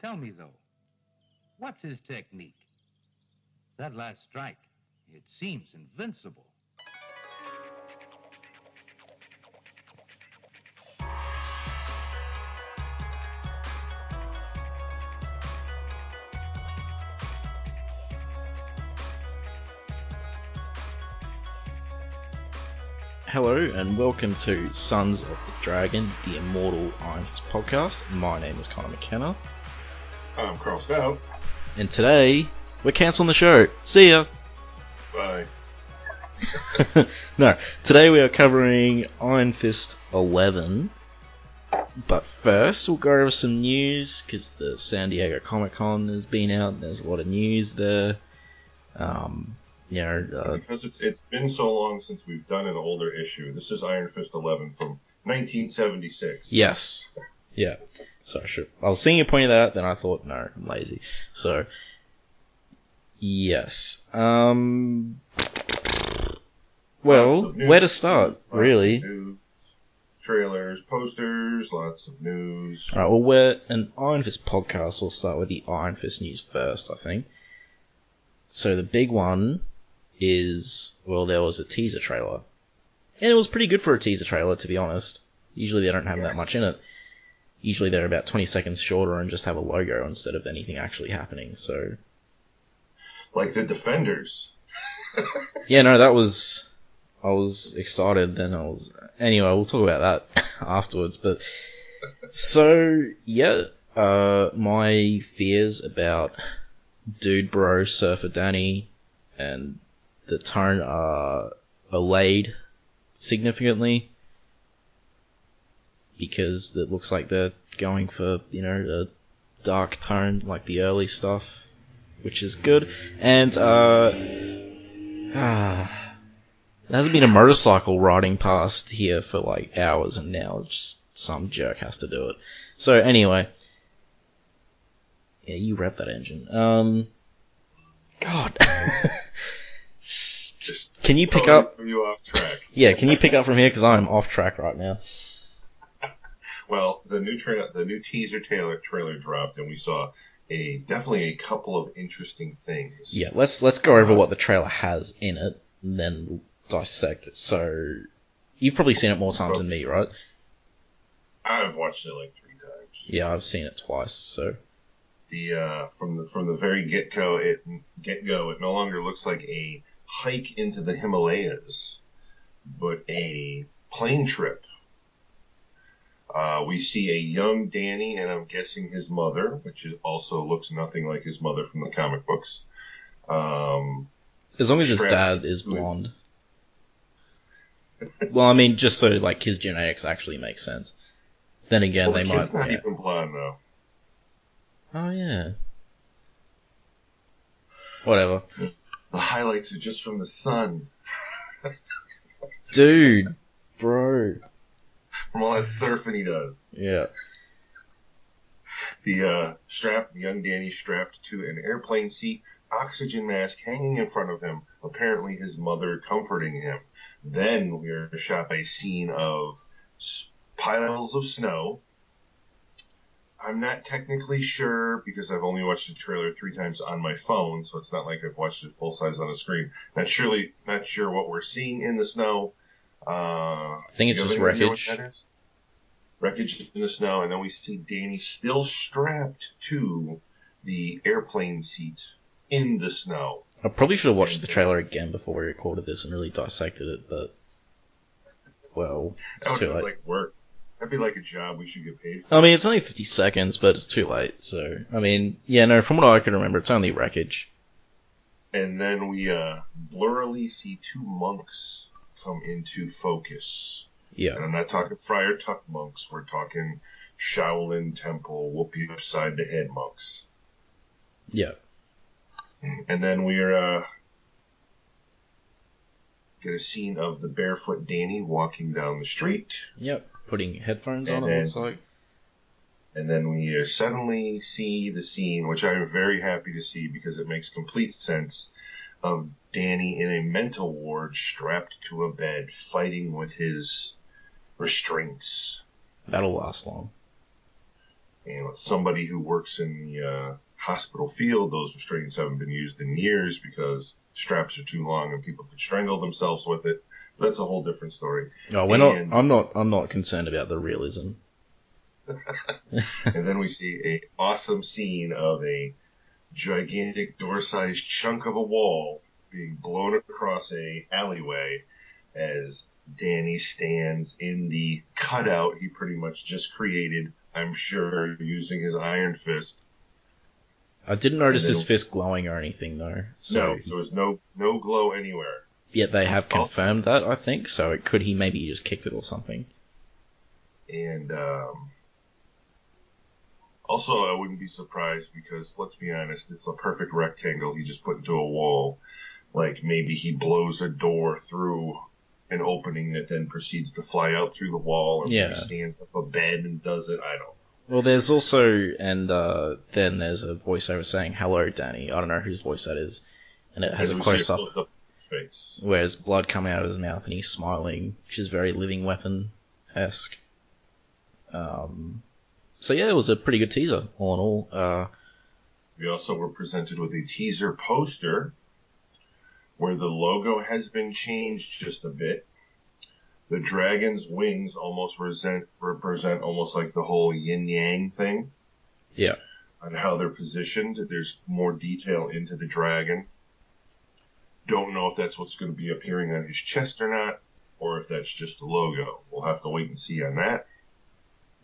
Tell me, though, what's his technique? That last strike, it seems invincible. Hello and welcome to Sons of the Dragon, the Immortal podcast. My name is Connor McKenna. I'm Carl Stout. And today, we're cancelling the show. See ya! Bye. No, today we are covering Iron Fist 11. But first, we'll go over some news, because the San Diego Comic-Con has been out, and there's a lot of news there. Because it's been so long since we've done an older issue. This is Iron Fist 11 from 1976. Yes. Yeah. So, sure. I was seeing you pointed that out, then I thought, no, I'm lazy. So, yes. Well, where to start, really? News, trailers, posters, lots of news. Alright, well, we're an Iron Fist podcast. We'll start with the Iron Fist news first, I think. So, the big one is, well, there was a teaser trailer. And it was pretty good for a teaser trailer, to be honest. Usually they don't have that much in it. Usually they're about 20 seconds shorter and just have a logo instead of anything actually happening, so... Like the Defenders. Yeah, no, I was excited, then I was... Anyway, we'll talk about that afterwards, but... So, yeah, my fears about Dude Bro, Surfer Danny, and the tone are allayed significantly because it looks like they're going for, a dark tone like the early stuff, which is good. And there hasn't been a motorcycle riding past here for like hours, and now just some jerk has to do it. So anyway, yeah, you rev that engine. God. Can you pick up? You off track. Yeah, can you pick up from here, because I'm off track right now. Well, the new teaser trailer dropped, and we saw definitely a couple of interesting things. Yeah, let's go over what the trailer has in it, and then we'll dissect it. So, you've probably seen it more times than me, right? I've watched it like 3 times. Yeah, I've seen it twice. So, from the very get-go, it no longer looks like a hike into the Himalayas, but a plane trip. We see a young Danny, and I'm guessing his mother, which also looks nothing like his mother from the comic books. As long as his dad is blonde. Well, I mean, just so like his genetics actually make sense. Then again, they might. He's not even blonde though. Oh yeah. Whatever. The highlights are just from the sun. Dude, bro. From all that surfing he does. Yeah. The young Danny strapped to an airplane seat, oxygen mask hanging in front of him, apparently his mother comforting him. Then we are shot a scene of piles of snow. I'm not technically sure, because I've only watched the trailer 3 times on my phone, so it's not like I've watched it full size on a screen. Not sure what we're seeing in the snow. I think it's just wreckage. Wreckage in the snow, and then we see Danny still strapped to the airplane seat in the snow. I probably should have watched the trailer again before we recorded this and really dissected it, but... Well, it's too late. Like work. That'd be like a job we should get paid for. I mean, it's only 50 seconds, but it's too late, so... I mean, yeah, no, from what I can remember, it's only wreckage. And then we blurrily see 2 monks come into focus. Yeah. And I'm not talking Friar Tuck monks, we're talking Shaolin Temple, whoop you upside the head monks. Yeah. And then we're get a scene of the barefoot Danny walking down the street. Yep. Putting headphones on, it looks like. And then we suddenly see the scene, which I'm very happy to see because it makes complete sense, of Danny in a mental ward strapped to a bed fighting with his restraints. That'll last long. And with somebody who works in the hospital field, those restraints haven't been used in years because straps are too long and people could strangle themselves with it. That's a whole different story. Oh, I'm not concerned about the realism. And then we see a awesome scene of a gigantic door-sized chunk of a wall being blown across a alleyway as Danny stands in the cutout he pretty much just created, I'm sure, using his iron fist. I didn't notice his fist glowing or anything, though. So no, there was no glow anywhere. Yet they have confirmed that, I think, so could he maybe just kicked it or something? And also, I wouldn't be surprised because, let's be honest, it's a perfect rectangle he just put into a wall. Like, maybe he blows a door through an opening that then proceeds to fly out through the wall, and maybe stands up a bed and does it. I don't know. Well, there's also, and then there's a voiceover saying, "Hello, Danny." I don't know whose voice that is. And it has a close-up face, where there's blood coming out of his mouth and he's smiling, which is very Living Weapon-esque. So yeah, it was a pretty good teaser, all in all. We also were presented with a teaser poster where the logo has been changed just a bit. The dragon's wings almost represent almost like the whole yin-yang thing. Yeah. On how they're positioned. There's more detail into the dragon. Don't know if that's what's going to be appearing on his chest or not, or if that's just the logo. We'll have to wait and see on that.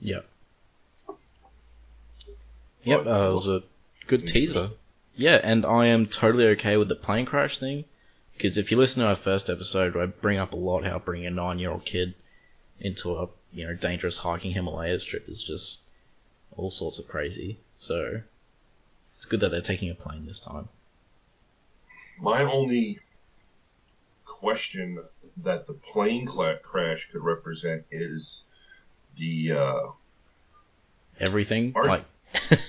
Yep. Yep, it was a good teaser. Yeah, and I am totally okay with the plane crash thing, because if you listen to our first episode, I bring up a lot how bringing a 9-year-old kid into a dangerous hiking Himalayas trip is just all sorts of crazy. So it's good that they're taking a plane this time. My only question that the plane crash could represent is the everything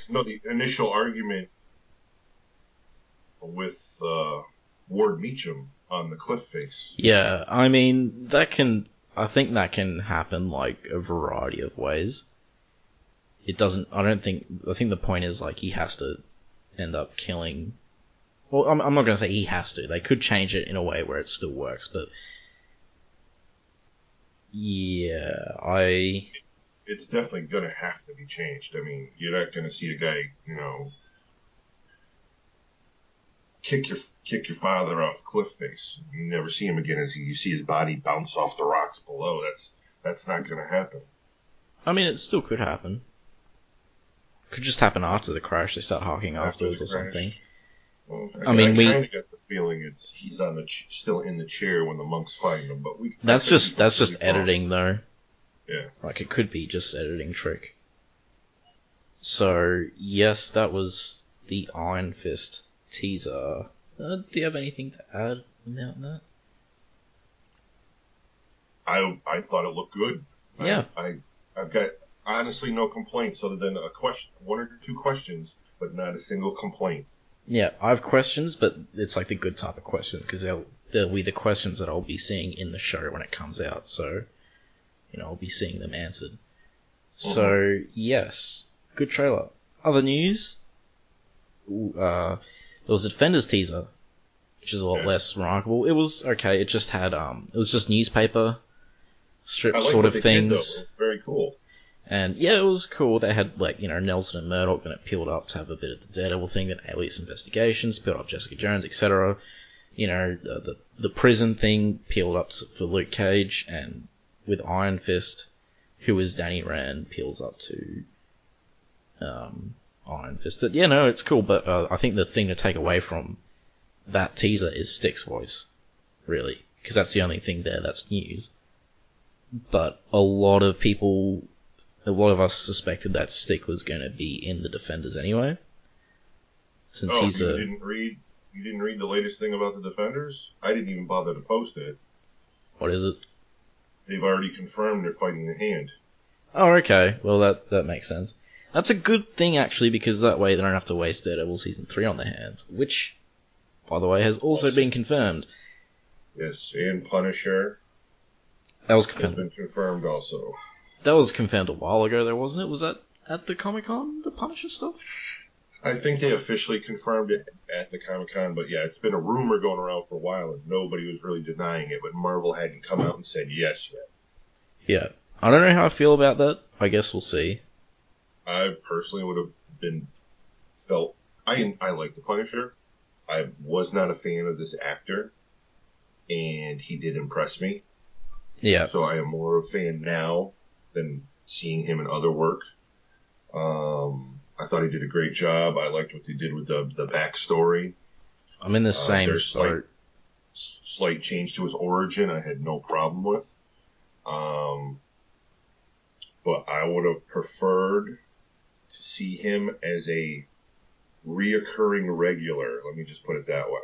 no, the initial argument with Ward Meacham on the cliff face. Yeah, I mean I think that can happen like a variety of ways. I think the point is like he has to end up killing. Well, I'm not going to say he has to. They could change it in a way where it still works, but yeah, It's definitely going to have to be changed. I mean, you're not going to see a guy, kick your father off a cliff face. You never see him again as you see his body bounce off the rocks below. That's not going to happen. I mean, it still could happen. Could just happen after the crash. They start hawking afterwards or something. Well, I mean, kind of get the feeling he's on still in the chair when the monk's fighting him, but that's just editing though. Yeah. Like it could be just editing trick. So yes, that was the Iron Fist teaser. Do you have anything to add about that? I thought it looked good. Yeah. I've got honestly no complaints other than one or two questions, but not a single complaint. Yeah, I have questions, but it's like the good type of question because they'll be the questions that I'll be seeing in the show when it comes out. So, I'll be seeing them answered. Mm-hmm. So yes, good trailer. Other news? There was a Defenders teaser, which is a lot less remarkable. It was okay. It just had it was just newspaper strip sort of things. It was very cool. And yeah, it was cool. They had Nelson and Murdoch, then it peeled up to have a bit of the Daredevil thing, then Alias Investigations, peeled up Jessica Jones, etc. The prison thing peeled up for Luke Cage, and with Iron Fist, who is Danny Rand, peels up to Iron Fist. Yeah, no, it's cool, but I think the thing to take away from that teaser is Stick's voice, really, because that's the only thing there that's news. But a lot of us suspected that Stick was going to be in the Defenders anyway. Since you didn't read the latest thing about the Defenders? I didn't even bother to post it. What is it? They've already confirmed they're fighting the Hand. Oh, okay. Well, that makes sense. That's a good thing, actually, because that way they don't have to waste Daredevil Season 3 on their hands, which, by the way, has also been confirmed. Yes, and Punisher. That was confirmed. Has been confirmed also. That was confirmed a while ago, though, wasn't it? Was that at the Comic-Con, the Punisher stuff? I think they officially confirmed it at the Comic-Con, but yeah, it's been a rumor going around for a while, and nobody was really denying it, but Marvel hadn't come out and said yes yet. Yeah. I don't know how I feel about that. I guess we'll see. I personally would have felt... I like the Punisher. I was not a fan of this actor, and he did impress me. Yeah. So I am more of a fan now than seeing him in other work. I thought he did a great job. I liked what they did with the backstory. I'm in the same boat. Slight change to his origin I had no problem with. But I would have preferred to see him as a reoccurring regular. Let me just put it that way.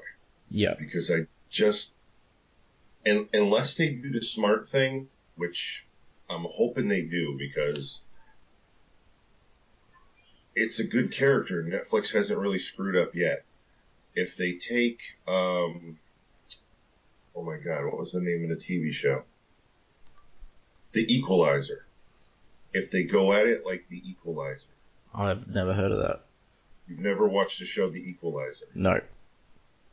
Yeah. Because I just... unless they do the smart thing, which I'm hoping they do, because it's a good character. Netflix hasn't really screwed up yet. If they take... oh my god, what was the name of the TV show? The Equalizer. If they go at it like The Equalizer. I've never heard of that. You've never watched the show The Equalizer? No.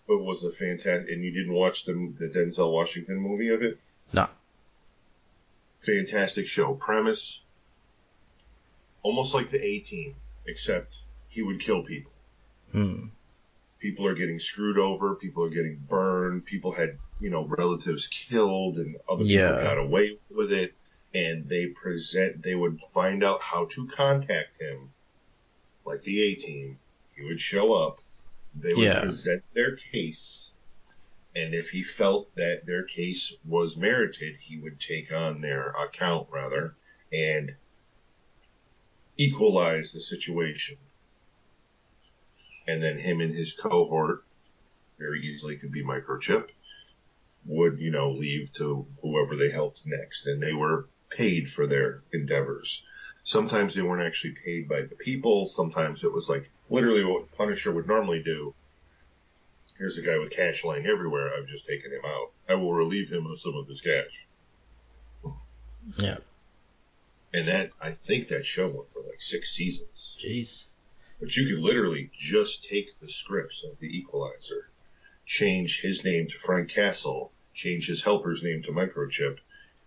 But it was a fantastic... And you didn't watch the Denzel Washington movie of it? No. Fantastic show. Premise, almost like the A-Team, except he would kill people. People are getting screwed over. People are getting burned. People had, relatives killed, and other people got away with it. And they would find out how to contact him, like the A-Team. He would show up. They would present their case, and if he felt that their case was merited, he would take on their account, and equalize the situation. And then him and his cohort, very easily could be microchip, would, leave to whoever they helped next. And they were paid for their endeavors. Sometimes they weren't actually paid by the people. Sometimes it was like literally what Punisher would normally do. Here's a guy with cash lying everywhere. I've just taken him out. I will relieve him of some of this cash. Yeah. And I think that show went for like 6 seasons. Jeez. But you could literally just take the scripts of The Equalizer, change his name to Frank Castle, change his helper's name to Microchip,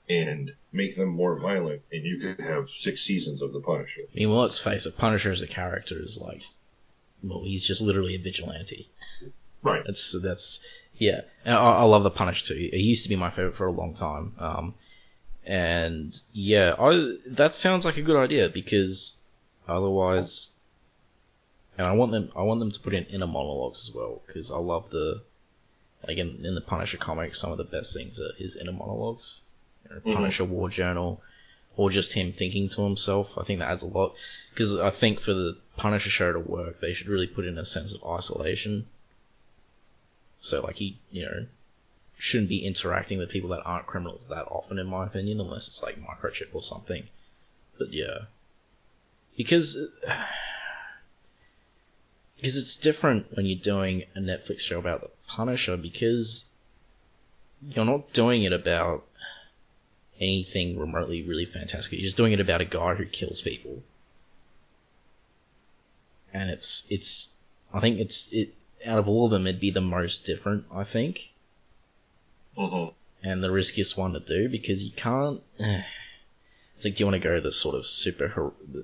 and make them more violent, and you could have 6 seasons of The Punisher. I mean, well, let's face it, Punisher as a character is like, well, he's just literally a vigilante. Right. That's yeah. And I love The Punisher too. He used to be my favorite for a long time. And yeah, that sounds like a good idea, because otherwise, and I want them to put in inner monologues as well, because I love in the Punisher comics, some of the best things are his inner monologues. Punisher War Journal, or just him thinking to himself. I think that adds a lot, because I think for the Punisher show to work, they should really put in a sense of isolation. So like he, shouldn't be interacting with people that aren't criminals that often, in my opinion, unless it's like Microchip or something. But yeah, because it's different when you're doing a Netflix show about the Punisher, because you're not doing it about anything remotely really fantastic. You're just doing it about a guy who kills people, and I think out of all of them, it'd be the most different, I think. And the riskiest one to do, because you can't... It's like, do you want to go the sort of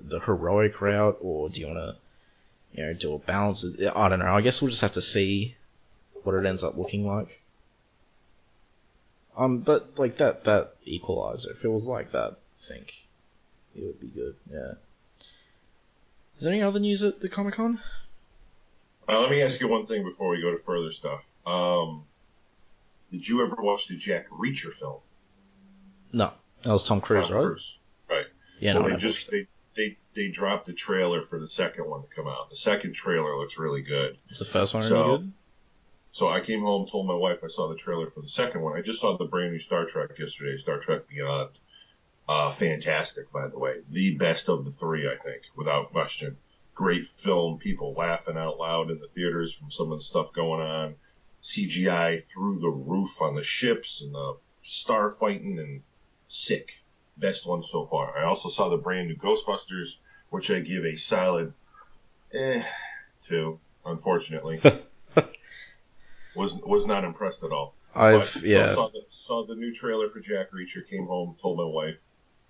the heroic route, or do you want to, do a balance? I don't know. I guess we'll just have to see what it ends up looking like. But like that Equalizer, if it was like that, I think it would be good. Yeah. Is there any other news at the Comic-Con? Let me ask you one thing before we go to further stuff. Did you ever watch the Jack Reacher film? No, that was Tom Cruise, right? Right. Yeah. Well, no, they dropped the trailer for the second one to come out. The second trailer looks really good. Is the first one really good? So I came home, told my wife I saw the trailer for the second one. I just saw the brand new Star Trek yesterday, Star Trek Beyond. Fantastic, by the way. The best of the 3, I think, without question. Great film, people laughing out loud in the theaters from some of the stuff going on. CGI through the roof on the ships and the star fighting, and sick. Best one so far. I also saw the brand new Ghostbusters which I give a solid to, unfortunately. Was not impressed at all. Saw the new trailer for Jack Reacher, came home, told my wife.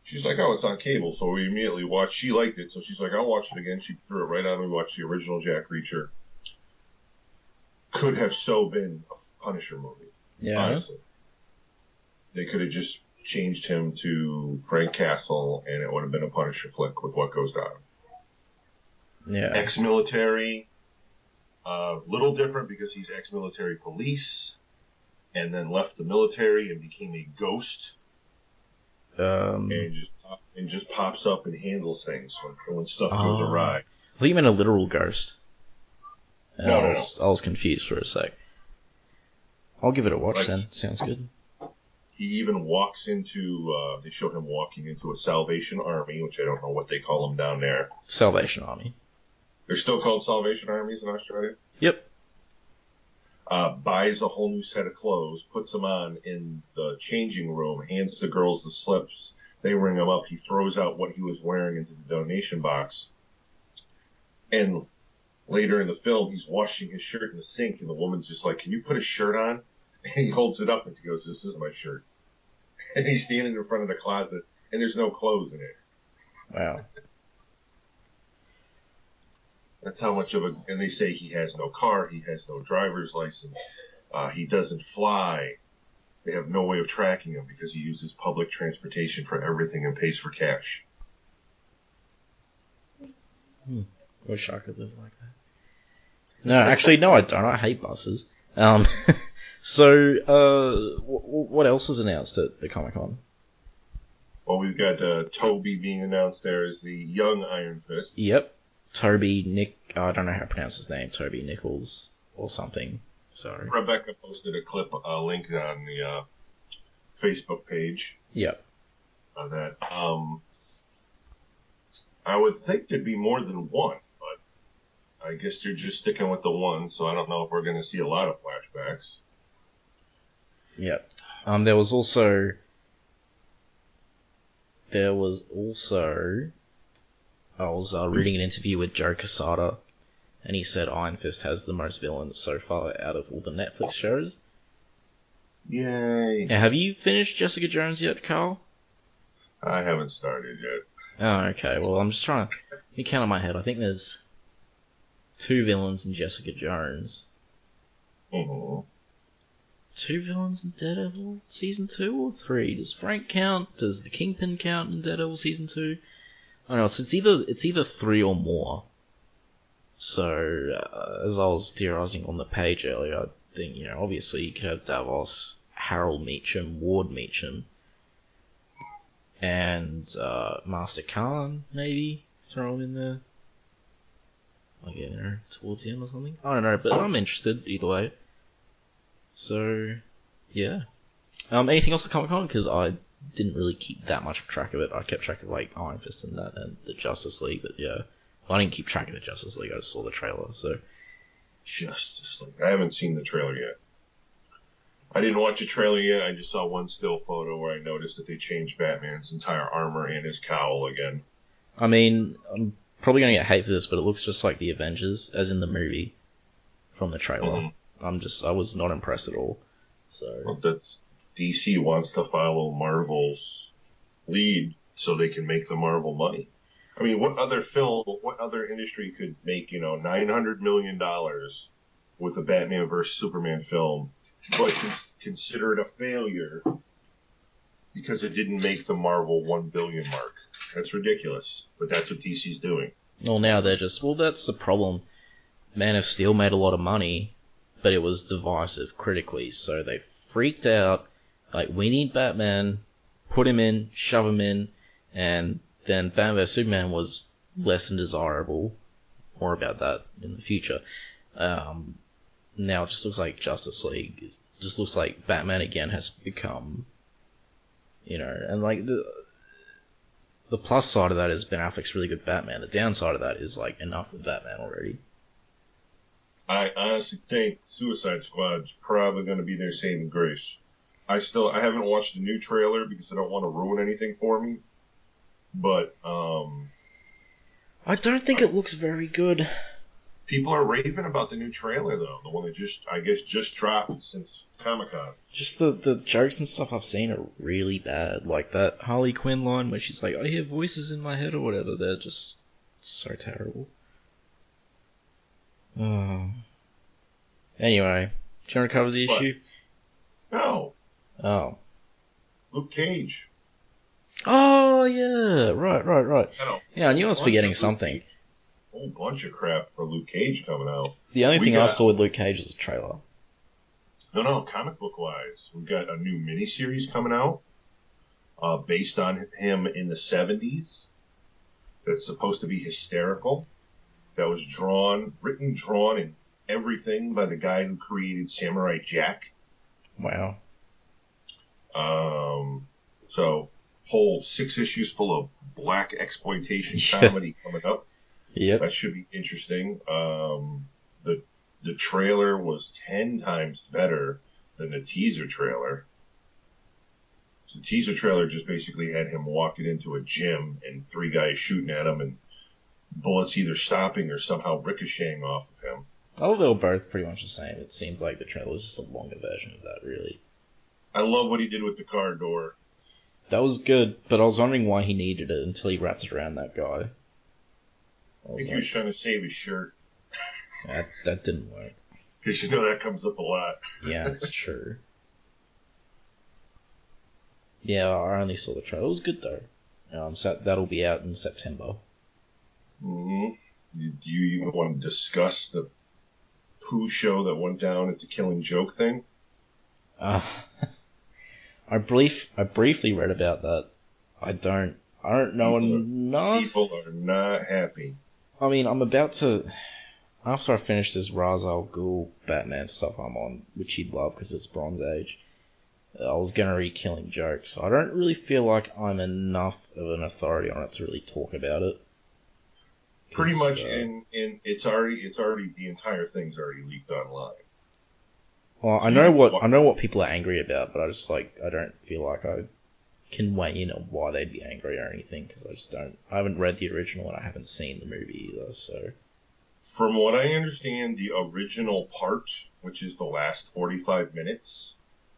She's like, oh, it's on cable, so we immediately watched. She liked it, so she's like, I'll watch it again. She threw it right on. We watched the original Jack Reacher. Could have so been a Punisher movie. Yeah. Honestly. They could have just changed him to Frank Castle, and it would have been a Punisher flick with what goes down. Yeah. Ex-military, little different because he's ex-military police, and then left the military and became a ghost, and just pops up and handles things when stuff goes awry. I think you meant a literal ghost. No. I was confused for a sec. I'll give it a watch then. Sounds good. He even walks into, they show him walking into a Salvation Army, which I don't know what they call them down there. Salvation Army. They're still called Salvation Armies in Australia? Yep. Buys a whole new set of clothes, puts them on in the changing room, hands the girls the slips. They ring him up. He throws out what he was wearing into the donation box. And later in the film, he's washing his shirt in the sink, and the woman's just like, can you put a shirt on? And he holds it up and he goes, this is my shirt. And he's standing in front of the closet, and there's no clothes in it. Wow. That's how much of a... And they say he has no car, he has no driver's license, he doesn't fly. They have no way of tracking him because he uses public transportation for everything and pays for cash. Wish I could live like that. No, actually, no, I don't. I hate buses. So, what else was announced at the Comic-Con? Well, we've got Toby being announced there as the young Iron Fist. Yep. I don't know how to pronounce his name. Toby Nichols or something. Sorry. Rebecca posted a link on the Facebook page. Yep. On that. I would think there'd be more than one, but I guess they're just sticking with the one, so I don't know if we're going to see a lot of flashbacks. Yep. There was also I was reading an interview with Joe Quesada, and he said Iron Fist has the most villains so far out of all the Netflix shows. Yay! Now, have you finished Jessica Jones yet, Carl? I haven't started yet. Oh, okay. Well, I'm just trying to count in my head. I think there's 2 villains in Jessica Jones. Mm-hmm. 2 villains in Daredevil Season 2 or 3? Does Frank count? Does the Kingpin count in Daredevil Season 2? I don't know, it's either 3 or more. So, as I was theorizing on the page earlier, I think, obviously you could have Davos, Harold Meacham, Ward Meacham, and Master Khan, maybe, throw him in there. Like, towards the end or something. I don't know, but I'm interested either way. So, yeah. Anything else to Comic-Con? Because I didn't really keep that much track of it. I kept track of, Iron Fist and that, and the Justice League, but yeah. I didn't keep track of the Justice League, I just saw the trailer, so. Justice League. I haven't seen the trailer yet. I didn't watch the trailer yet, I just saw one still photo where I noticed that they changed Batman's entire armor and his cowl again. I mean, I'm probably gonna get hate for this, but it looks just like the Avengers, as in the movie, from the trailer. Mm-hmm. I was not impressed at all, so. Well, that's... DC wants to follow Marvel's lead so they can make the Marvel money. I mean, what other industry could make, $900 million with a Batman vs. Superman film, but consider it a failure because it didn't make the Marvel $1 billion mark? That's ridiculous, but that's what DC's doing. Well, now they're just, that's the problem. Man of Steel made a lot of money, but it was divisive critically, so they freaked out. We need Batman, put him in, shove him in, and then Batman vs Superman was less than desirable. More about that in the future. Now it just looks like Justice League. It just looks like Batman again has become, and the plus side of that is Ben Affleck's really good Batman. The downside of that is enough with Batman already. I honestly think Suicide Squad's probably going to be their saving grace. I haven't watched the new trailer because I don't want to ruin anything for me. But I don't think it looks very good. People are raving about the new trailer, though. The one that just dropped since Comic-Con. Just the jokes and stuff I've seen are really bad. Like that Harley Quinn line where she's like, I hear voices in my head or whatever. They're just so terrible. Oh. Anyway, do you want to cover the issue? No. Oh. Luke Cage. Oh, yeah. Right. Yeah, I knew I was forgetting something. A whole bunch of crap for Luke Cage coming out. The only thing I saw with Luke Cage was a trailer. No, comic book wise. We've got a new miniseries coming out based on him in the 70s that's supposed to be hysterical. That was written, drawn, and everything by the guy who created Samurai Jack. Wow. So, whole 6 issues full of black exploitation comedy coming up. Yep. That should be interesting. The trailer was 10 times better than the teaser trailer. So the teaser trailer just basically had him walking into a gym and 3 guys shooting at him and bullets either stopping or somehow ricocheting off of him. I thought they were both pretty much the same. It seems like the trailer was just a longer version of that, really. I love what he did with the car door. That was good, but I was wondering why he needed it until he wrapped it around that guy. I think he was trying to save his shirt. That didn't work. Because you know that comes up a lot. Yeah, it's true. Yeah, I only saw the trailer. It was good, though. That'll be out in September. Mm-hmm. Do you even want to discuss the poo show that went down at the Killing Joke thing? I briefly read about that. I don't know enough. People are not happy. I mean, I'm about to... After I finish this Ra's al Ghul Batman stuff I'm on, which you'd love because it's Bronze Age, I was going to read Killing Joke, so I don't really feel like I'm enough of an authority on it to really talk about it. Pretty much, it's already the entire thing's already leaked online. Well, so I know what people are angry about, but I don't feel like I can weigh in on why they'd be angry or anything, because I haven't read the original and I haven't seen the movie either, so... From what I understand, the original part, which is the last 45 minutes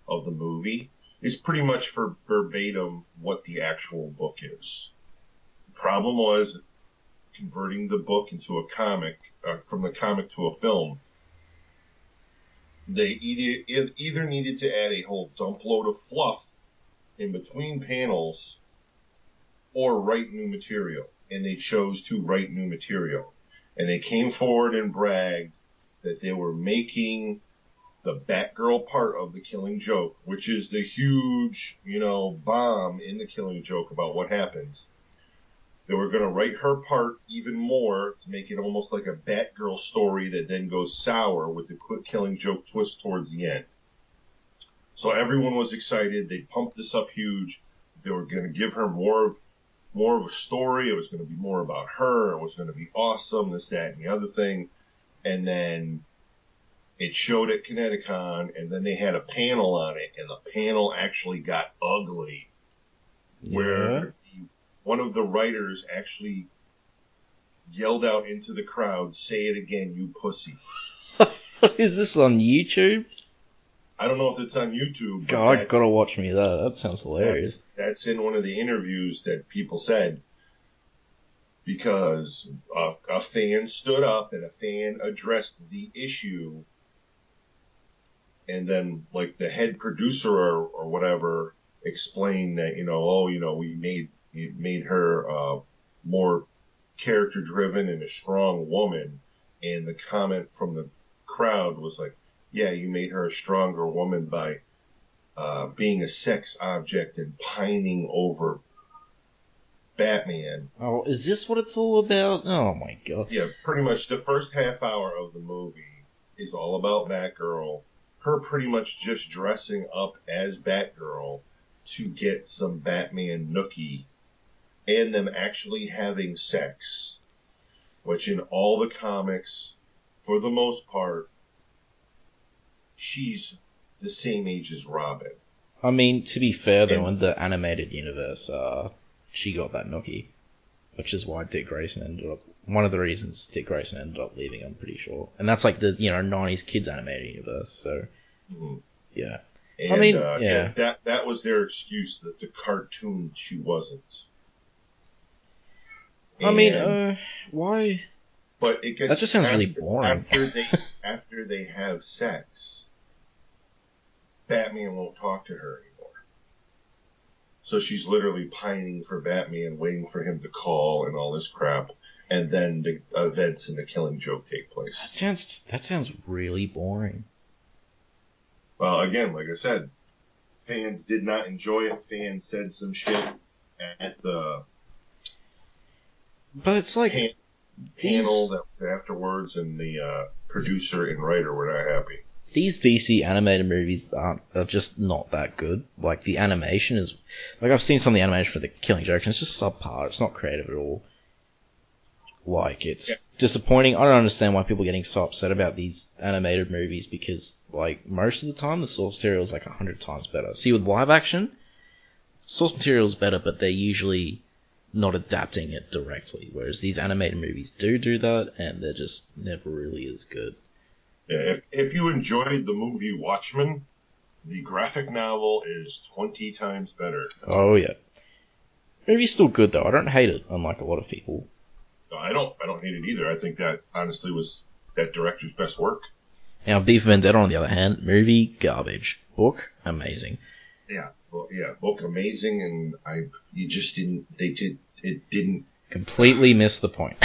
of the movie, is pretty much for verbatim what the actual book is. The problem was converting the book into a comic, from the comic to a film. They either needed to add a whole dump load of fluff in between panels or write new material, and they chose to write new material. And they came forward and bragged that they were making the Batgirl part of the Killing Joke, which is the huge, bomb in the Killing Joke about what happens. They were going to write her part even more to make it almost like a Batgirl story that then goes sour with the Killing Joke twist towards the end. So everyone was excited. They pumped this up huge. They were going to give her more of a story. It was going to be more about her. It was going to be awesome, this, that, and the other thing. And then it showed at Kineticon, and then they had a panel on it, and the panel actually got ugly. Yeah. Where one of the writers actually yelled out into the crowd, "Say it again, you pussy." Is this on YouTube? I don't know if it's on YouTube. God, I gotta watch me that. That sounds hilarious. That's in one of the interviews that people said, because a fan stood up and a fan addressed the issue, and then like the head producer or whatever explained that we made her more character driven and a strong woman, and the comment from the crowd was like, yeah, you made her a stronger woman by being a sex object and pining over Batman. Oh, is this what it's all about? Oh my god. Yeah, pretty much the first half hour of the movie is all about Batgirl, her pretty much just dressing up as Batgirl to get some Batman nookie, and them actually having sex, which in all the comics, for the most part, she's the same age as Robin. I mean, to be fair though, in the animated universe, she got that nookie, which is why Dick Grayson ended up one of the reasons Dick Grayson ended up leaving, I'm pretty sure. And that's like the 90s kids animated universe. So yeah. And, I mean, that was their excuse, that the cartoon she wasn't. I mean, why? But it gets that just sounds really boring. After they have sex, Batman won't talk to her anymore. So she's literally pining for Batman, waiting for him to call and all this crap. And then the events in the Killing Joke take place. That sounds really boring. Well, again, like I said, fans did not enjoy it. Fans said some shit at the but it's like panel that was afterwards, and the producer and writer were not happy. These DC animated movies are just not that good. Like, the animation is... Like, I've seen some of the animation for the Killing Joke, and it's just subpar. It's not creative at all. Like, it's disappointing. I don't understand why people are getting so upset about these animated movies, because, like, most of the time, the source material is like 100 times better. See, with live action, source material is better, but they're usually not adapting it directly, whereas these animated movies do that, and they're just never really as good. Yeah, if you enjoyed the movie Watchmen, the graphic novel is 20 times better. Oh, yeah. The movie's still good, though. I don't hate it, unlike a lot of people. No, I don't hate it either. I think that, honestly, was that director's best work. Now, V for Vendetta, on the other hand, movie, garbage. Book, amazing. Yeah, well, book amazing, and it didn't completely miss the point.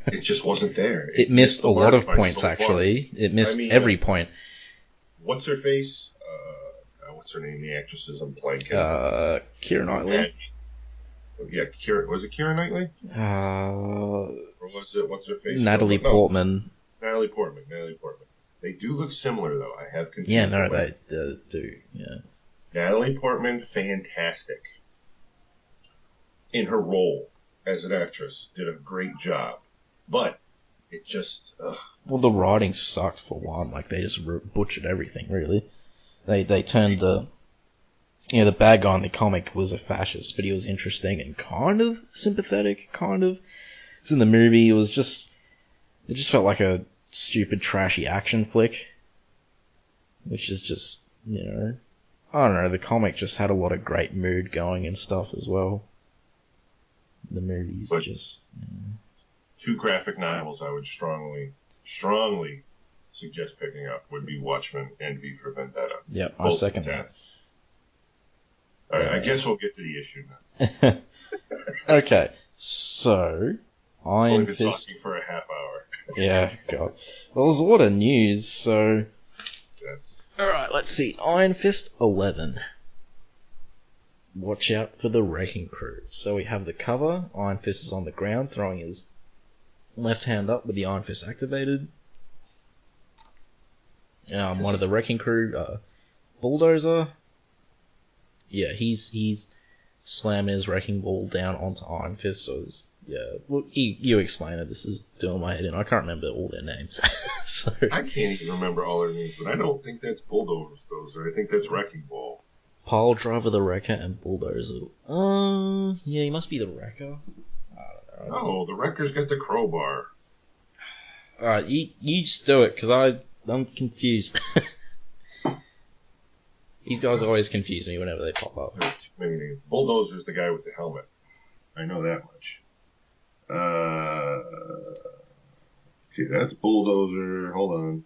It just wasn't there. It missed a lot of points, actually. It missed every point. What's her face? What's her name? The actresses, I'm blanking. Keira Knightley. Yeah, was it Keira Knightley? Or was it, what's her face? Natalie Portman. Natalie Portman. They do look similar, though. I have confused. Yeah, no, they do. Yeah. Natalie Portman, fantastic in her role as an actress, did a great job, but it just. Well, the writing sucked for one. Like, they just butchered everything. Really, they turned the bad guy in the comic was a fascist, but he was interesting and kind of sympathetic. Kind of. Because in the movie, it just felt like a stupid, trashy action flick, which is just, I don't know, the comic just had a lot of great mood going and stuff as well. The movies just... Two graphic novels I would strongly suggest picking up would be Watchmen and V for Vendetta. Yep, I second that. Alright, I guess we'll get to the issue now. Okay, so... Iron Fist... We've been talking for a half hour. Yeah, God. Well, there's a lot of news, so... Yes. Alright, let's see. Iron Fist 11. Watch out for the Wrecking Crew. So we have the cover. Iron Fist is on the ground, throwing his left hand up with the Iron Fist activated. One of the Wrecking Crew, Bulldozer. Yeah, he's slamming his Wrecking Ball down onto Iron Fist, so well, you explain it. This is doing my head in. I can't remember all their names. So I can't even remember all their names, but I don't think that's Bulldozer. I think that's Wrecking Ball. Pile Driver, the Wrecker, and Bulldozer. Yeah, he must be the Wrecker. I don't know. No, the Wrecker's got the crowbar. Alright, you just do it, because I'm confused. These guys always confuse me whenever they pop up. There's too many names. Bulldozer's the guy with the helmet. I know that much. Okay, that's Bulldozer. Hold on.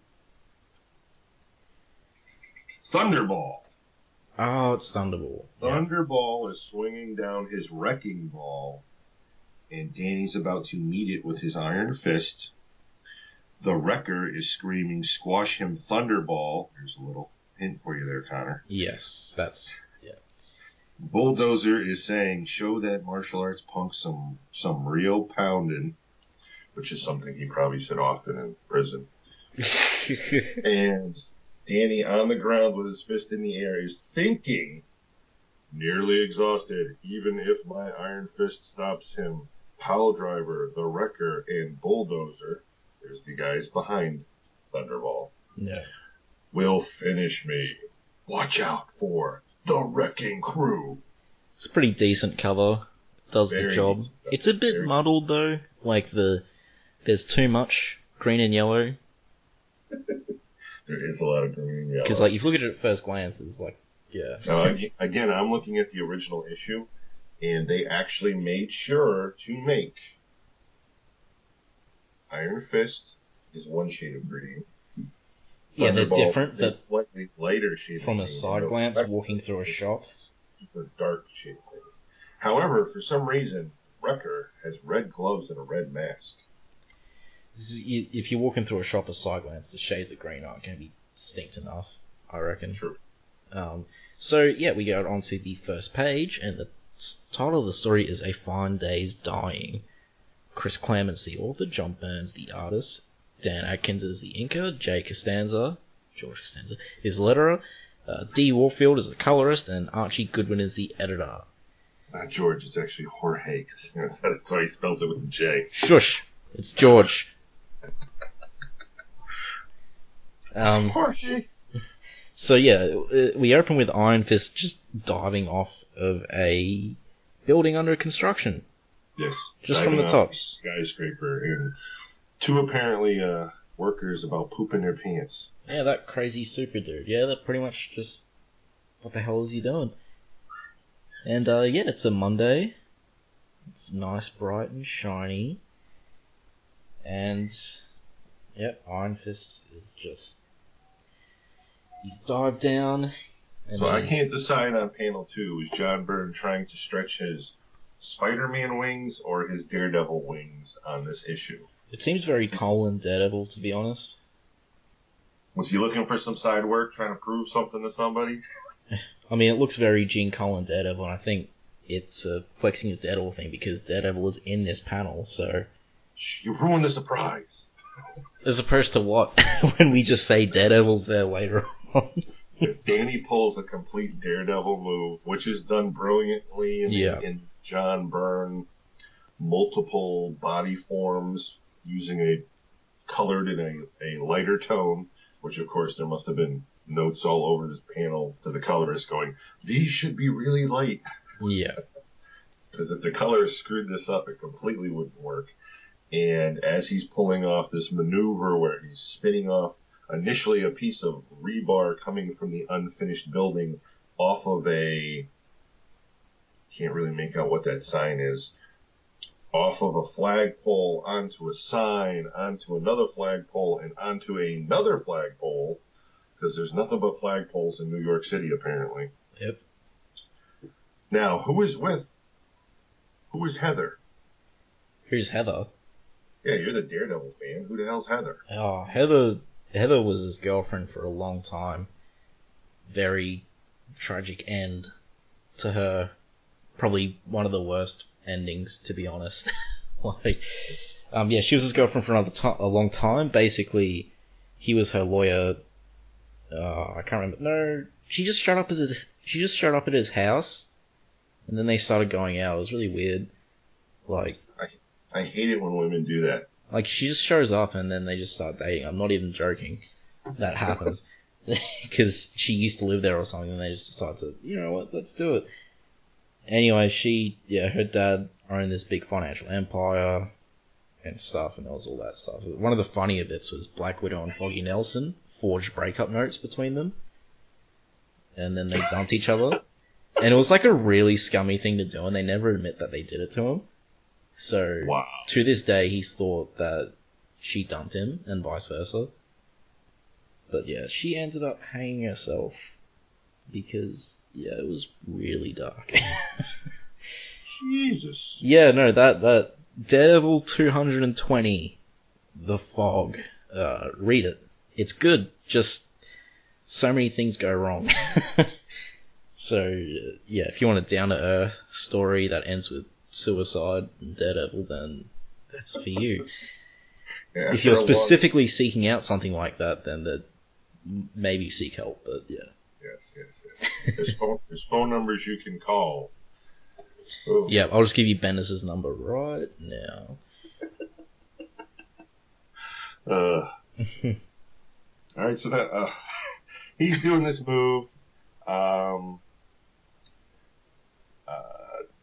Thunderball. Oh, it's Thunderball. Thunderball is swinging down his Wrecking Ball, and Danny's about to meet it with his Iron Fist. The Wrecker is screaming, "Squash him, Thunderball." Here's a little hint for you there, Connor. Yes, yeah. Bulldozer is saying, "Show that martial arts punk some real pounding," which is something he probably said often in prison. And Danny, on the ground with his fist in the air, is thinking, nearly exhausted, even if my Iron Fist stops him, Pile Driver, the Wrecker, and Bulldozer, there's the guys behind Thunderball, will finish me. Watch out for the Wrecking Crew. It's a pretty decent cover. does the job. It's a bit muddled though. Like there's too much green and yellow. There is a lot of green and yellow. Because like if you look at it at first glance, it's like yeah. Now, again, I'm looking at the original issue, and they actually made sure to make Iron Fist is one shade of green. Yeah, they're different. They're slightly lighter shade from a side glance, walking through a shop. Super dark shade of green. However, for some reason, Wrecker has red gloves and a red mask. If you're walking through a shop at side glance, the shades of green aren't going to be distinct enough, I reckon. True. So, yeah, we go on to the first page, and the title of the story is A Fine Day's Dying. Chris Claremont's the author, John Burns the artist, Dan Atkins is the inker, George Costanza is the letterer, D. Warfield is the colorist, and Archie Goodwin is the editor. It's not George, it's actually Jorge. That's why he spells it with a J. Shush! It's George. Jorge! So yeah, we open with Iron Fist just diving off of a building under construction. Yes. Just from the top. Skyscraper, and two apparently workers about pooping their pants. Yeah, that crazy super dude. Yeah, that pretty much just... What the hell is he doing? And yeah, it's a Monday. It's nice, bright and shiny. And yep, Iron Fist is just... He's dived down. So I can't decide on panel 2. Is John Byrne trying to stretch his Spider-Man wings or his Daredevil wings on this issue? It seems very Colin Daredevil, to be honest. Was he looking for some side work, trying to prove something to somebody? I mean, it looks very Gene Colan Daredevil, and I think it's flexing his Daredevil thing because Daredevil is in this panel, so... You ruined the surprise. As opposed to what? When we just say Daredevil's there later on. Yes, Danny pulls a complete Daredevil move, which is done brilliantly in John Byrne. Multiple body forms using colored in a lighter tone, which of course there must have been notes all over this panel to the colorist going, these should be really light. Yeah. Because if the colorist screwed this up, it completely wouldn't work. And as he's pulling off this maneuver where he's spinning off initially a piece of rebar coming from the unfinished building off of can't really make out what that sign is, off of a flagpole onto a sign, onto another flagpole, and onto another flagpole, because there's nothing but flagpoles in New York City, apparently. Yep. Now, who is Heather? Who's Heather? Yeah, you're the Daredevil fan. Who the hell's Heather? Oh, Heather was his girlfriend for a long time. Very tragic end to her. Probably one of the worst endings, to be honest. Yeah, she was his girlfriend for a long time. Basically, he was her lawyer. I can't remember. No, she just showed up at his house, and then they started going out. It was really weird. I hate it when women do that. Like, she just shows up and then they just start dating. I'm not even joking. That happens. Because she used to live there or something, and they just decide to, you know what, let's do it. Anyway, her dad owned this big financial empire and stuff, and there was all that stuff. One of the funnier bits was Black Widow and Foggy Nelson forged breakup notes between them, and then they dumped each other. And it was like a really scummy thing to do, and they never admit that they did it to him. So, wow. To this day, he's thought that she dumped him, and vice versa. But yeah, she ended up hanging herself, because, yeah, it was really dark. Jesus. Yeah, no, that Daredevil 220, The Fog, read it. It's good, just so many things go wrong. So, yeah, if you want a down-to-earth story that ends with suicide and Daredevil, then that's for you. Yeah, if you're specifically seeking out something like that, then maybe seek help, but yeah. Yes. There's phone numbers you can call. Oh. Yeah, I'll just give you Bendis' number right now. Alright, so that he's doing this move.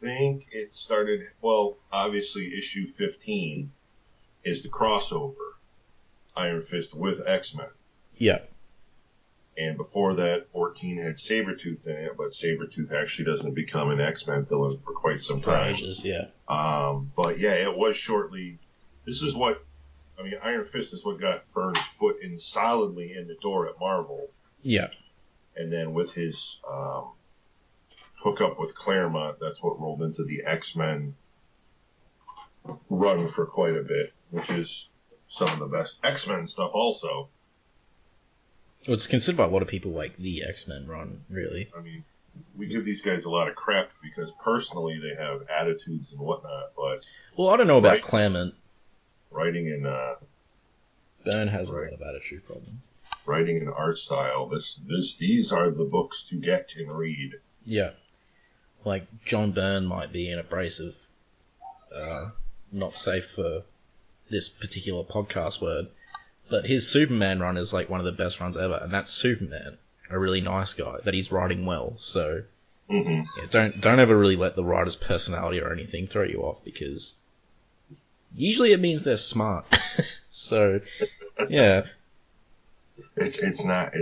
think it started, well, obviously issue 15 is the crossover, Iron Fist with X-Men. Yeah. And before that, 14 had Sabretooth in it, but Sabretooth actually doesn't become an X-Men villain for quite some time. Ages, yeah. But yeah, it was shortly, Iron Fist is what got Byrne's foot in solidly in the door at Marvel. Yeah. And then with his hookup with Claremont, that's what rolled into the X-Men run for quite a bit, which is some of the best X-Men stuff also. Well, it's considered by a lot of people like the X-Men run, really. I mean, we give these guys a lot of crap because personally they have attitudes and whatnot, but... Well, I don't know about Claremont. Writing in... Byrne has a lot of attitude problems. Writing and art style, these are the books to get and read. Yeah. Like, John Byrne might be an abrasive, not safe for this particular podcast word, but his Superman run is like one of the best runs ever, and that's Superman, a really nice guy that he's writing well. So yeah, don't ever really let the writer's personality or anything throw you off, because usually it means they're smart. So yeah, it's not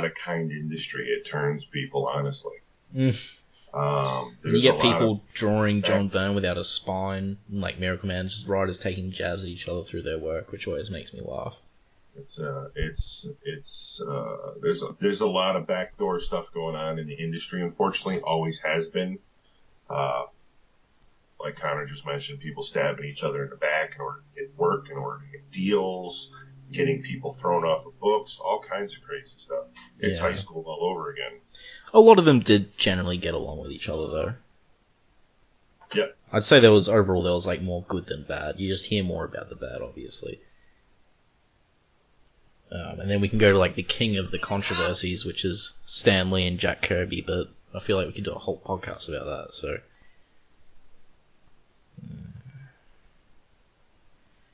a kind industry. It turns people, honestly. You get people drawing John Byrne without a spine, like Miracle Man, just writers taking jabs at each other through their work, which always makes me laugh. There's a lot of backdoor stuff going on in the industry. Unfortunately, always has been. Like Connor just mentioned, people stabbing each other in the back in order to get work, in order to get deals, getting people thrown off of books, all kinds of crazy stuff. It's high school all over again. A lot of them did generally get along with each other, though. Yeah. I'd say there was like more good than bad. You just hear more about the bad, obviously. And then we can go to like the king of the controversies, which is Stan Lee and Jack Kirby, but I feel like we could do a whole podcast about that, so...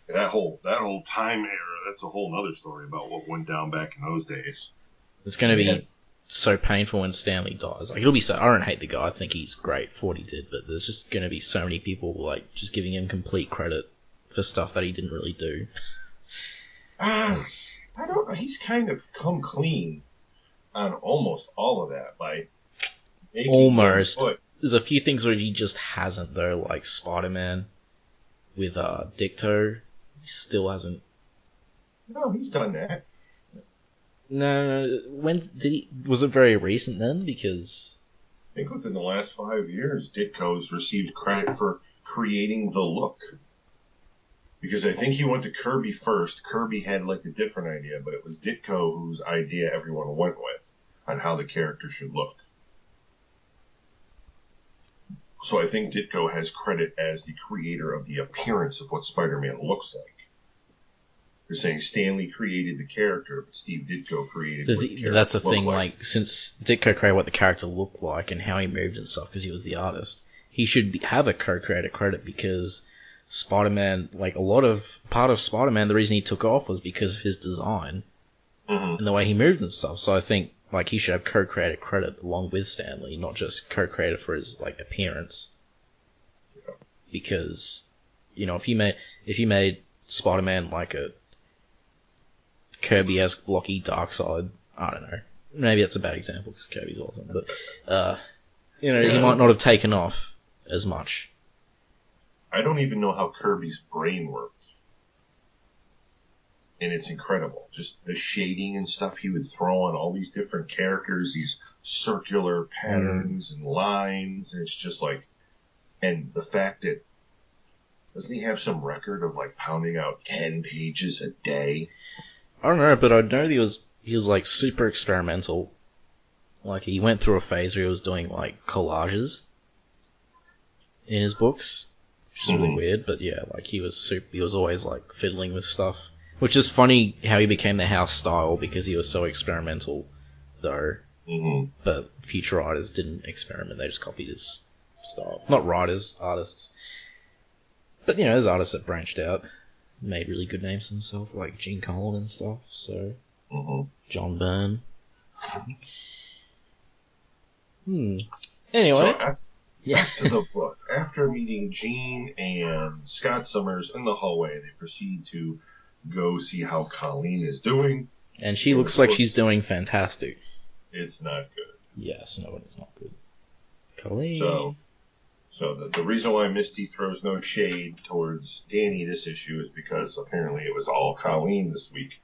That whole time era, that's a whole other story about what went down back in those days. It's going to be so painful when Stanley dies. Like, it'll be so... I don't hate the guy, I think he's great for what he did, but there's just going to be so many people, like, just giving him complete credit for stuff that he didn't really do. I don't know. He's kind of come clean on almost all of that by making almost. There's a few things where he just hasn't, though, like Spider-Man with Dicto. He still hasn't. No, he's done that. No. When did he? Was it very recent then? Because I think within the last 5 years, Ditko's received credit for creating the look. Because I think he went to Kirby first. Kirby had like a different idea, but it was Ditko whose idea everyone went with on how the character should look. So I think Ditko has credit as the creator of the appearance of what Spider-Man looks like. They're saying Stanley created the character, but Steve Ditko created what the character That's the thing, like, since Ditko created what the character looked like and how he moved and stuff, because he was the artist, he should have a co-creator credit, because Spider-Man, like part of Spider-Man, the reason he took off was because of his design and the way he moved and stuff. So I think like he should have co-creator credit along with Stanley, not just co-creator for his like appearance. Yeah. Because if you made Spider-Man like a Kirby-esque blocky Darkseid, I don't know. Maybe that's a bad example because Kirby's awesome, but he might not have taken off as much. I don't even know how Kirby's brain worked. And it's incredible. Just the shading and stuff he would throw on all these different characters, these circular patterns and lines, and it's just like, and the fact that, doesn't he have some record of like pounding out 10 pages a day? I don't know, but I know he was like super experimental. Like he went through a phase where he was doing like collages in his books. Which is really weird, but yeah, like he was always like fiddling with stuff. Which is funny how he became the house style because he was so experimental, though. But future writers didn't experiment; they just copied his style. Not writers, artists. But there's artists that branched out, made really good names for themselves, like Gene Colan and stuff. So, John Byrne. Anyway, so Back to the book. After meeting Jean and Scott Summers in the hallway, they proceed to go see how Colleen is doing. And she looks like she's doing fantastic. It's not good. Yes, no, it's not good. Colleen. So the reason why Misty throws no shade towards Danny this issue is because apparently it was all Colleen this week.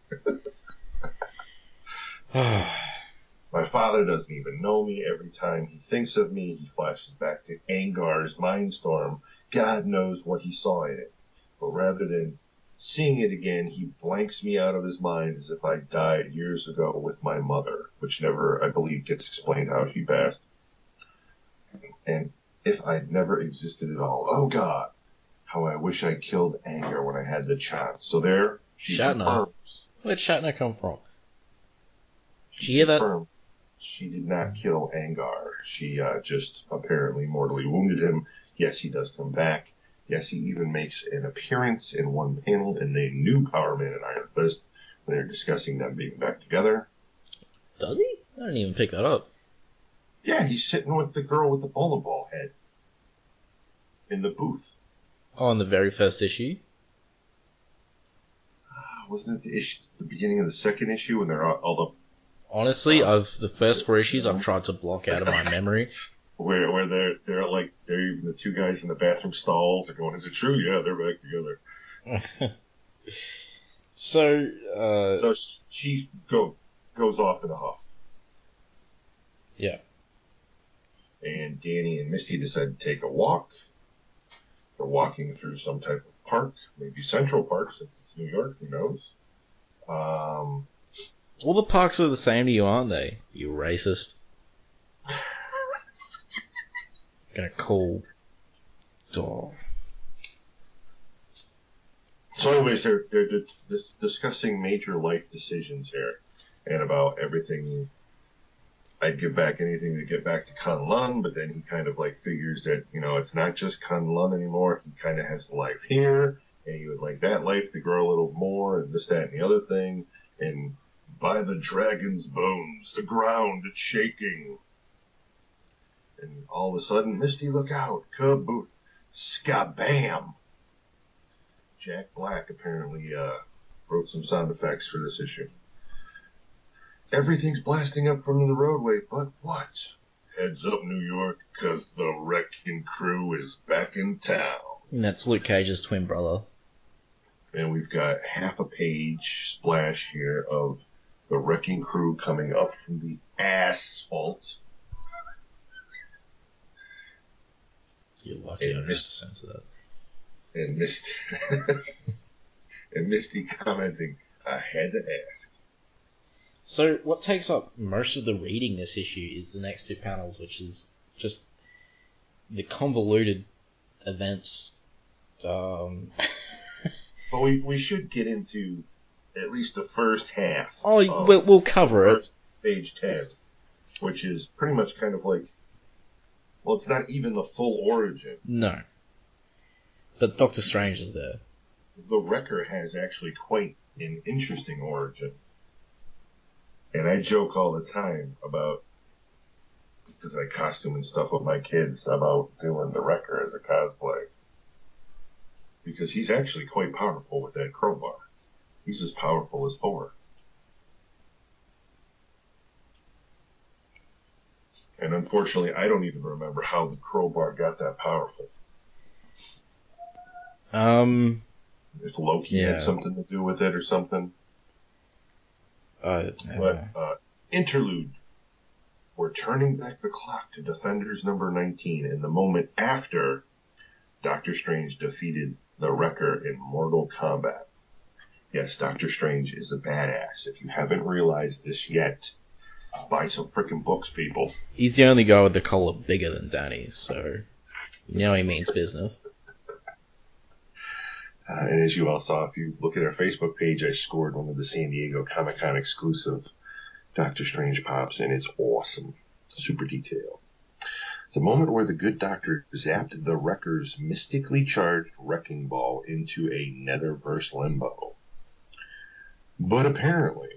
My father doesn't even know me. Every time he thinks of me, he flashes back to Angar's Mindstorm. God knows what he saw in it. But rather than seeing it again, he blanks me out of his mind as if I died years ago with my mother, which never, I believe, gets explained how she passed. And if I'd never existed at all. Oh, God. How I wish I killed Angar when I had the chance. So there, she confirms. Where'd Shatner come from? Did you hear that? She did not kill Angar. She just apparently mortally wounded him. Yes, he does come back. Yes, he even makes an appearance in one panel in the new Power Man and Iron Fist when they're discussing them being back together. Does he? I didn't even pick that up. Yeah, he's sitting with the girl with the bowling ball head in the booth. Oh, in the very first issue? Wasn't it the beginning of the second issue when they're all the... Honestly, the first 4 issues I've tried to block out of my memory. Where they're even the two guys in the bathroom stalls are going, is it true? Yeah, they're back together. So she goes off in a huff. Yeah. And Danny and Misty decide to take a walk. They're walking through some type of park, maybe Central Park since it's New York, who knows? All the parks are the same to you, aren't they? You racist. Gonna call dog. So anyways, they're discussing major life decisions here and about everything. I'd give back anything to get back to Kunlun, but then he kind of like figures that, it's not just Kunlun anymore. He kind of has a life here, and he would like that life to grow a little more, and this, that, and the other thing. And by the dragon's bones, the ground it's shaking. And all of a sudden, Misty, look out! Kaboot! Skabam! Jack Black apparently wrote some sound effects for this issue. Everything's blasting up from the roadway, but what? Heads up, New York, 'cause the wrecking crew is back in town. And that's Luke Cage's twin brother. And we've got half a page splash here of the wrecking crew coming up from the asphalt. You're lucky I don't have to censor that. And Misty, and Misty commenting, I had to ask. So what takes up most of the reading this issue is the next 2 panels, which is just the convoluted events. But we should get into at least the first half. Oh, we'll cover it. Page 10, which is pretty much kind of like, well, it's not even the full origin. No. But Doctor Strange is there. The Wrecker has actually quite an interesting origin. And I joke all the time about, because I costume and stuff with my kids, about doing the Wrecker as a cosplay. Because he's actually quite powerful with that crowbar. He's as powerful as Thor. And unfortunately, I don't even remember how the crowbar got that powerful. If Loki had something to do with it or something. Interlude. We're turning back the clock to Defenders number 19 in the moment after Doctor Strange defeated the Wrecker in Mortal Kombat. Yes, Doctor Strange is a badass. If you haven't realized this yet, buy some freaking books, people. He's the only guy with the collar bigger than Danny, so you know he means business. And as you all saw, if you look at our Facebook page, I scored one of the San Diego Comic-Con exclusive Doctor Strange pops, and it's awesome. Super detailed. The moment where the good doctor zapped the Wrecker's mystically charged wrecking ball into a netherverse limbo. But apparently,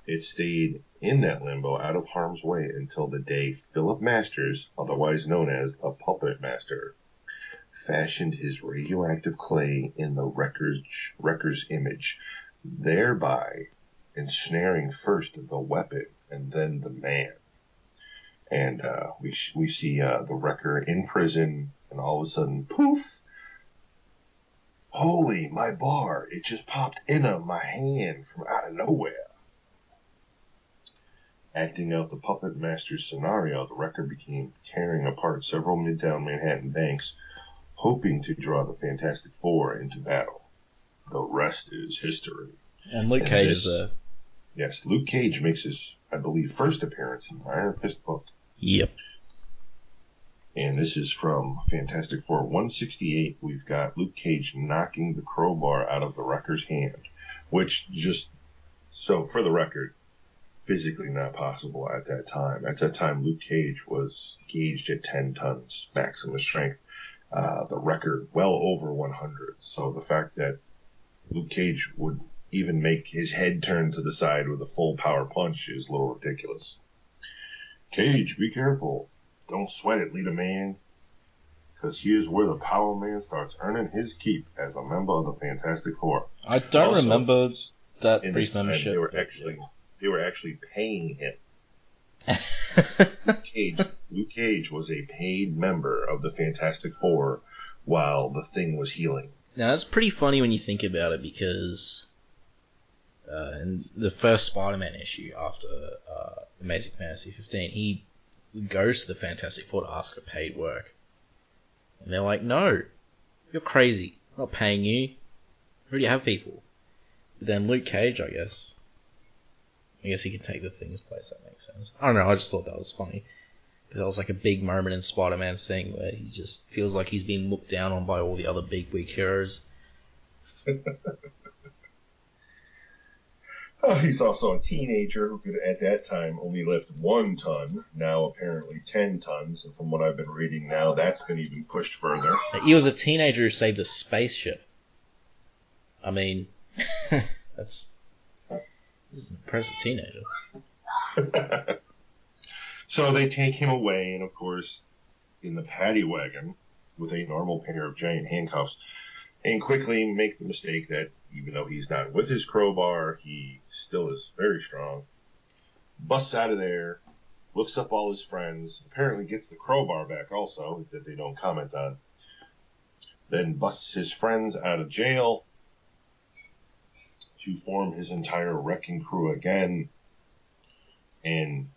It stayed in that limbo out of harm's way until the day Philip Masters, otherwise known as the Puppet Master, fashioned his radioactive clay in the wrecker's image, thereby ensnaring first the weapon and then the man. And we see the wrecker in prison, and all of a sudden, poof! Holy, my bar! It just popped into my hand from out of nowhere. Acting out the Puppet Master's scenario, the wrecker began tearing apart several Midtown Manhattan banks, hoping to draw the Fantastic Four into battle. The rest is history. And Luke Cage is there. Yes, Luke Cage makes his, I believe, first appearance in the Iron Fist book. Yep. And this is from Fantastic Four 168. We've got Luke Cage knocking the crowbar out of the wrecker's hand, which just, so for the record, physically not possible at that time. At that time, Luke Cage was gauged at 10 tons maximum strength. The wrecker well over 100. So the fact that Luke Cage would even make his head turn to the side with a full power punch is a little ridiculous. Cage, be careful. Don't sweat it, leader man. Because here's where the Power Man starts earning his keep as a member of the Fantastic Four. I don't Also, remember that in brief this time, membership. they were actually paying him. Luke Cage was a paid member of the Fantastic Four while the Thing was healing. Now, that's pretty funny when you think about it, because in the first Spider-Man issue after Amazing Fantasy 15, he goes to the Fantastic Four to ask for paid work. And they're like, no, you're crazy. I'm not paying you. I already have people. But then Luke Cage, I guess he can take the Thing's place, that makes sense. I don't know, I just thought that was funny. Because that was like a big moment in Spider-Man's thing where he just feels like he's being looked down on by all the other big heroes. He's also a teenager who could, at that time, only lift 1 ton, now apparently 10 tons, and from what I've been reading now, that's been even pushed further. He was a teenager who saved a spaceship. I mean, this is an impressive teenager. So they take him away, and of course, in the paddy wagon, with a normal pair of giant handcuffs, and quickly make the mistake that even though he's not with his crowbar, he still is very strong. Busts out of there, looks up all his friends, apparently gets the crowbar back also, that they don't comment on. Then busts his friends out of jail to form his entire wrecking crew again, and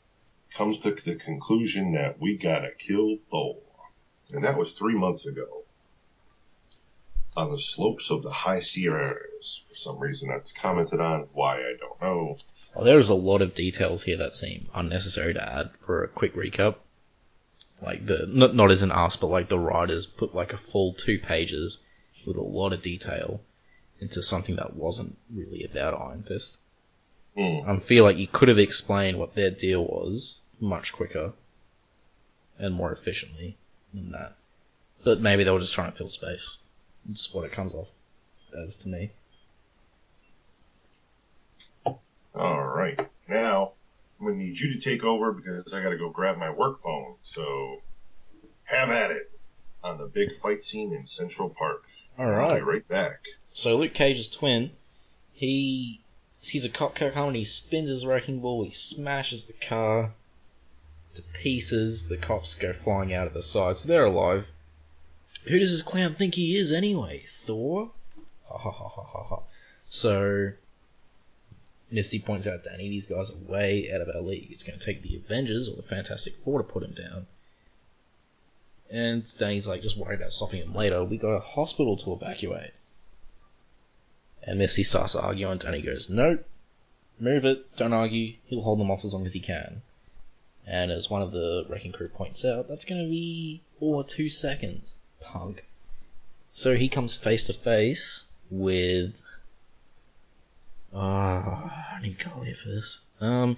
comes to the conclusion that we gotta kill Thor. And that was 3 months ago. On the slopes of the High Sierras. For some reason that's commented on. Why, I don't know. Well, there's a lot of details here that seem unnecessary to add for a quick recap. Like, not as an ask, but like the writers put like a full 2 pages with a lot of detail into something that wasn't really about Iron Fist. I feel like you could have explained what their deal was much quicker and more efficiently than that. But maybe they were just trying to fill space. That's what it comes off as to me. Alright, now I'm going to need you to take over because I got to go grab my work phone. So, have at it on the big fight scene in Central Park. Alright. I'll be right back. So Luke Cage's twin, he sees a cop car coming, he spins his wrecking ball, he smashes the car to pieces, the cops go flying out of the side, so they're alive. Who does this clown think he is anyway? Thor? Ha ha ha ha ha ha. So, Misty points out, Danny, these guys are way out of our league. It's going to take the Avengers or the Fantastic Four to put him down. And Danny's like, just worried about stopping him later. We got a hospital to evacuate. And Misty starts to argue, and Danny goes, no, move it, don't argue. He'll hold them off as long as he can. And as one of the wrecking crew points out, that's going to be all 2 seconds. Punk. So he comes face to face with I need to go here for this. I'm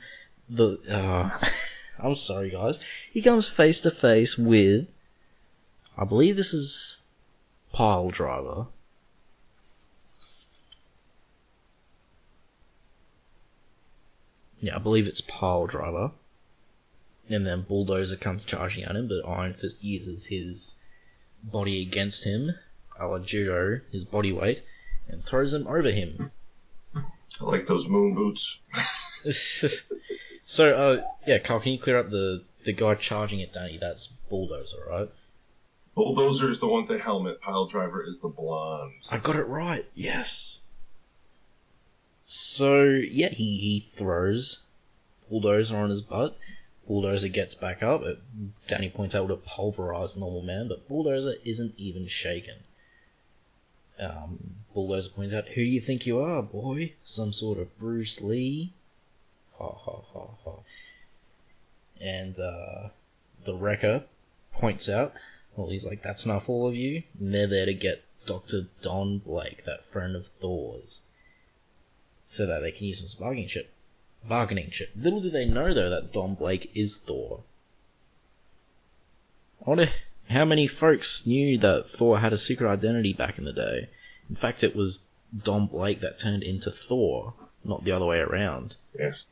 sorry guys. He comes face to face with, I believe this is Pile Driver. Yeah, I believe it's Pile Driver. And then Bulldozer comes charging at him, but Iron Fist uses his body against him, a la Judo, his body weight, and throws him over him. I like those moon boots. So, yeah, Carl, can you clear up the guy charging at Danny? That's Bulldozer, right? Bulldozer is the one with the helmet. Pile Driver is the blonde. I got it right, yes. So, yeah, he throws Bulldozer on his butt. Bulldozer gets back up. Danny points out what a pulverized normal man, but Bulldozer isn't even shaken. Bulldozer points out, who do you think you are, boy? Some sort of Bruce Lee? Ha ha ha ha. And the Wrecker points out, well, he's like, that's enough, all of you. And they're there to get Dr. Don Blake, that friend of Thor's, so that they can use some bargaining chip. Little do they know, though, that Don Blake is Thor. I wonder how many folks knew that Thor had a secret identity back in the day. In fact, it was Don Blake that turned into Thor, not the other way around. Yes.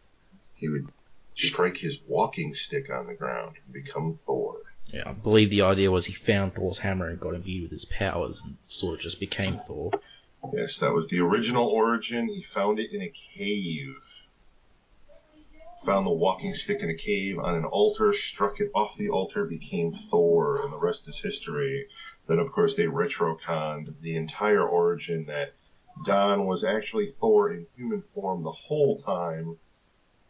He would strike his walking stick on the ground and become Thor. Yeah, I believe the idea was he found Thor's hammer and got imbued with his powers and sort of just became Thor. Yes, that was the original origin. He found it in a cave. Found the walking stick in a cave on an altar, struck it off the altar, became Thor, and the rest is history. Then, of course, they retroconned the entire origin that Don was actually Thor in human form the whole time.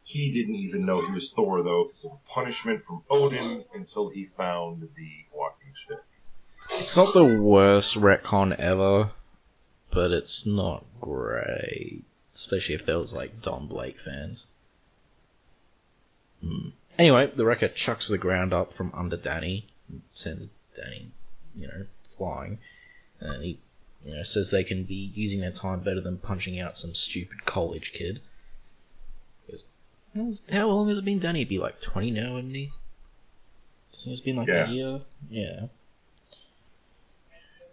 He didn't even know he was Thor, though, because of a punishment from Odin until he found the walking stick. It's not the worst retcon ever, but it's not great. Especially if there was, like, Don Blake fans. Anyway, the Wrecker chucks the ground up from under Danny, and sends Danny, flying. And he, says they can be using their time better than punching out some stupid college kid. How long has it been, Danny? He'd be like 20 now, wouldn't he? It's been like a year. Yeah.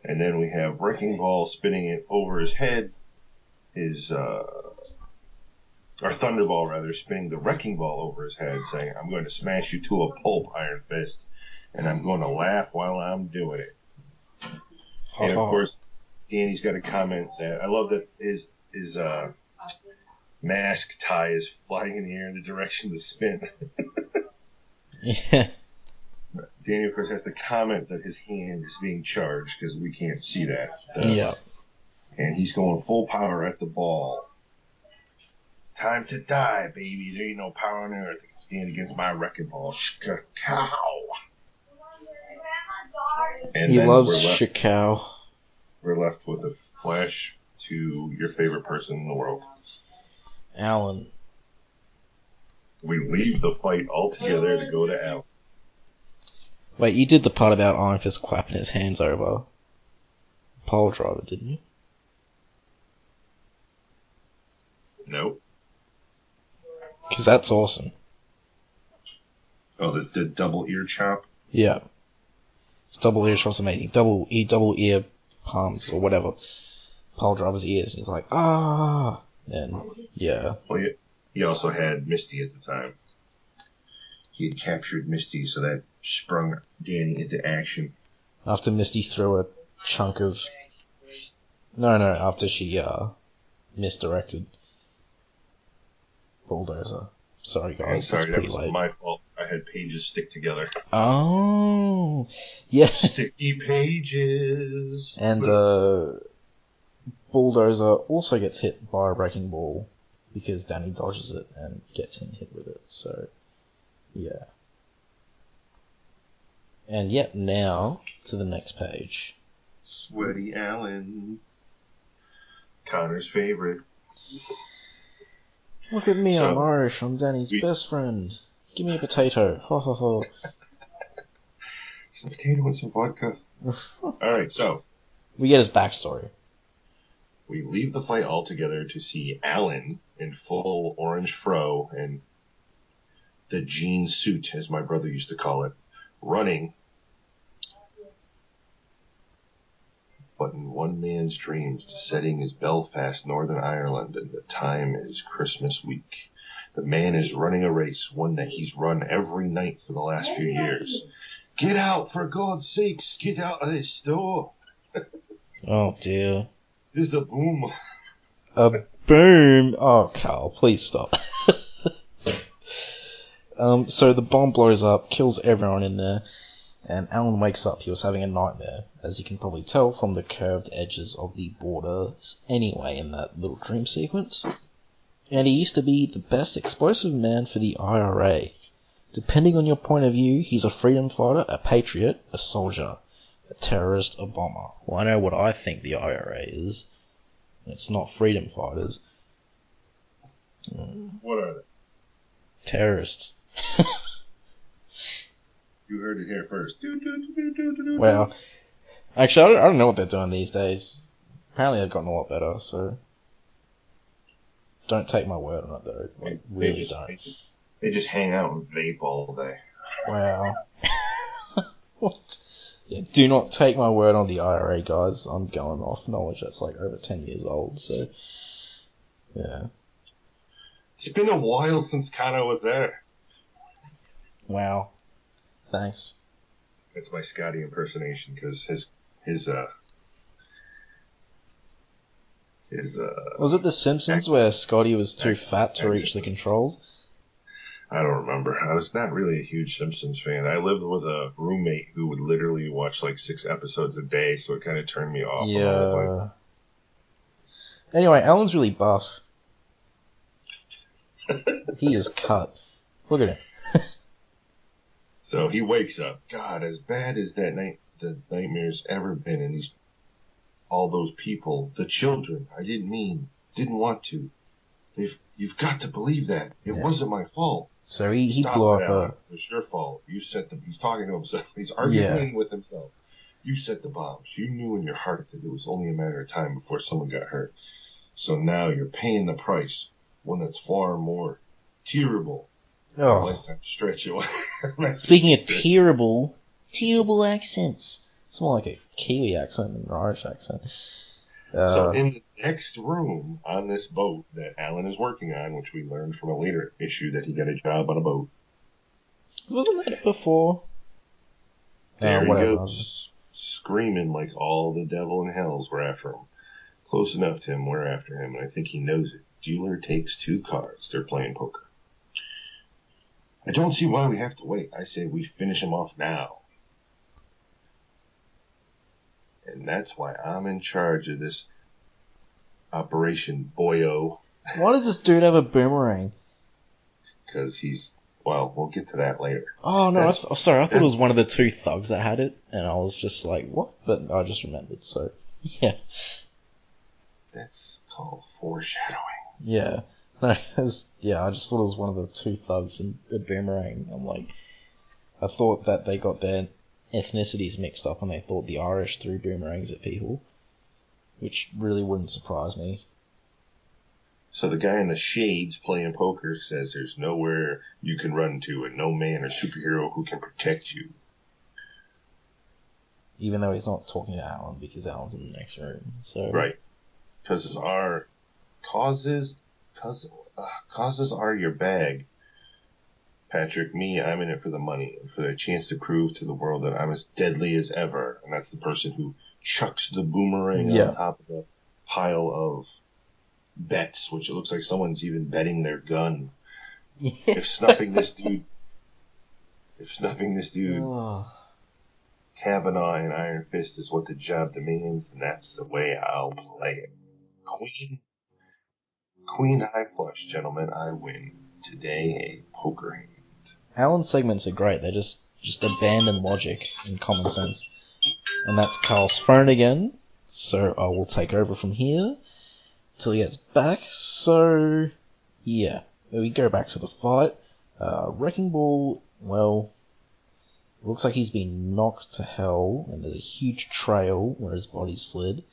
And then we have Wrecking Ball spinning it over his head. Or Thunderball, rather, spinning the Wrecking Ball over his head, saying, I'm going to smash you to a pulp, Iron Fist, and I'm going to laugh while I'm doing it. And, of course, Danny's got a comment that I love that his mask tie is flying in the air in the direction of the spin. Yeah. Danny, of course, has the comment that his hand is being charged because we can't see that. Yeah. And he's going full power at the ball. Time to die, baby. There ain't no power on earth that can stand against my Wrecking Ball. Shka-cow. And he loves Shka-cow. We're left with a flash to your favorite person in the world. Alan. We leave the fight altogether to go to Alan. Wait, you did the part about Iron Fist clapping his hands over Pile Driver, didn't you? Nope. Because that's awesome. Oh, the double ear chop? Yeah. It's double ear chop's amazing. Double ear palms or whatever. Pile Driver's ears, and he's like, ah! And, yeah. Well, he also had Misty at the time. He had captured Misty, so that sprung Danny into action. After Misty threw a chunk of... No, after she, misdirected Bulldozer. Sorry, guys. Sorry, it's pretty that was late. my fault. I had pages stick together. Oh, yeah. Sticky pages. And Bulldozer also gets hit by a Wrecking Ball because Danny dodges it and gets him hit with it. So, yeah. And yep, now to the next page. Sweaty Alan. Connor's favorite. Look at me, I'm Irish, I'm Danny's best friend. Give me a potato. Ho ho ho. Some potato and some vodka. Alright, so. We get his backstory. We leave the fight altogether to see Alan in full orange fro and the jean suit, as my brother used to call it, running. But in one man's dreams, the setting is Belfast, Northern Ireland, and the time is Christmas week. The man is running a race, one that he's run every night for the last few years. Get out, for God's sakes! Get out of this store! Oh dear. There's a boom. A boom! Oh, Carl, please stop. So the bomb blows up, kills everyone in there, and Alan wakes up. He was having a nightmare, as you can probably tell from the curved edges of the borders anyway in that little dream sequence. And he used to be the best explosive man for the IRA. Depending on your point of view, he's a freedom fighter, a patriot, a soldier, a terrorist, a bomber. Well, I know what I think the IRA is. It's not freedom fighters. What are they? Terrorists. You heard it here first. Well, actually, I don't know what they're doing these days. Apparently they've gotten a lot better, so... Don't take my word on it, though. Like, really don't. They just hang out and vape all day. Wow. What? Yeah, do not take my word on the IRA, guys. I'm going off knowledge that's like over 10 years old, so... Yeah. It's been a while since Kano was there. Wow. Thanks. That's my Scotty impersonation, because his was it The Simpsons where Scotty was too fat to reach the controls? I don't remember. I was not really a huge Simpsons fan. I lived with a roommate who would literally watch like 6 episodes a day, so it kind of turned me off. Yeah. Anyway, Alan's really buff. He is cut. Look at him. So he wakes up. God, as bad as the nightmare's ever been, and all those people, the children, I didn't want to. You've got to believe that. It wasn't my fault. So he blew up It was your fault. You set them. He's talking to himself. He's arguing with himself. You set the bombs. You knew in your heart that it was only a matter of time before someone got hurt. So now you're paying the price, one that's far more terrible. Oh. Lifetime stretch away. Speaking of terrible accents. It's more like a Kiwi accent than an Irish accent. So in the next room on this boat that Alan is working on, which we learned from a later issue that he got a job on a boat. Wasn't that before? There he goes, screaming like all the devil in hells were after him. Close enough to him, we're after him, and I think he knows it. Dealer takes 2 cards. They're playing poker. I don't see why we have to wait. I say we finish him off now. And that's why I'm in charge of this operation, boyo. Why does this dude have a boomerang? Because we'll get to that later. Oh, no, sorry, I thought it was one of the 2 thugs that had it, and I was just like, what? But I just remembered, so, yeah. That's called foreshadowing. Yeah. No, I just thought it was one of the 2 thugs and a boomerang. I'm like, I thought that they got their ethnicities mixed up and they thought the Irish threw boomerangs at people, which really wouldn't surprise me. So the guy in the shades playing poker says there's nowhere you can run to and no man or superhero who can protect you. Even though he's not talking to Alan because Alan's in the next room. So right. Because our causes are your bag. Patrick, I'm in it for the money and for the chance to prove to the world that I'm as deadly as ever. And that's the person who chucks the boomerang on top of the pile of bets, which it looks like someone's even betting their gun. Yeah. If snuffing this dude, Kavanaugh and Iron Fist is what the job demands, then that's the way I'll play it. Queen high flush, gentlemen, I win. Today, a poker hand. Alan's segments are great. They're just abandon logic and common sense. And that's Carl's phone again. So I will take over from here till he gets back. So, yeah. We go back to the fight. Wrecking Ball, well, looks like he's been knocked to hell, and there's a huge trail where his body slid.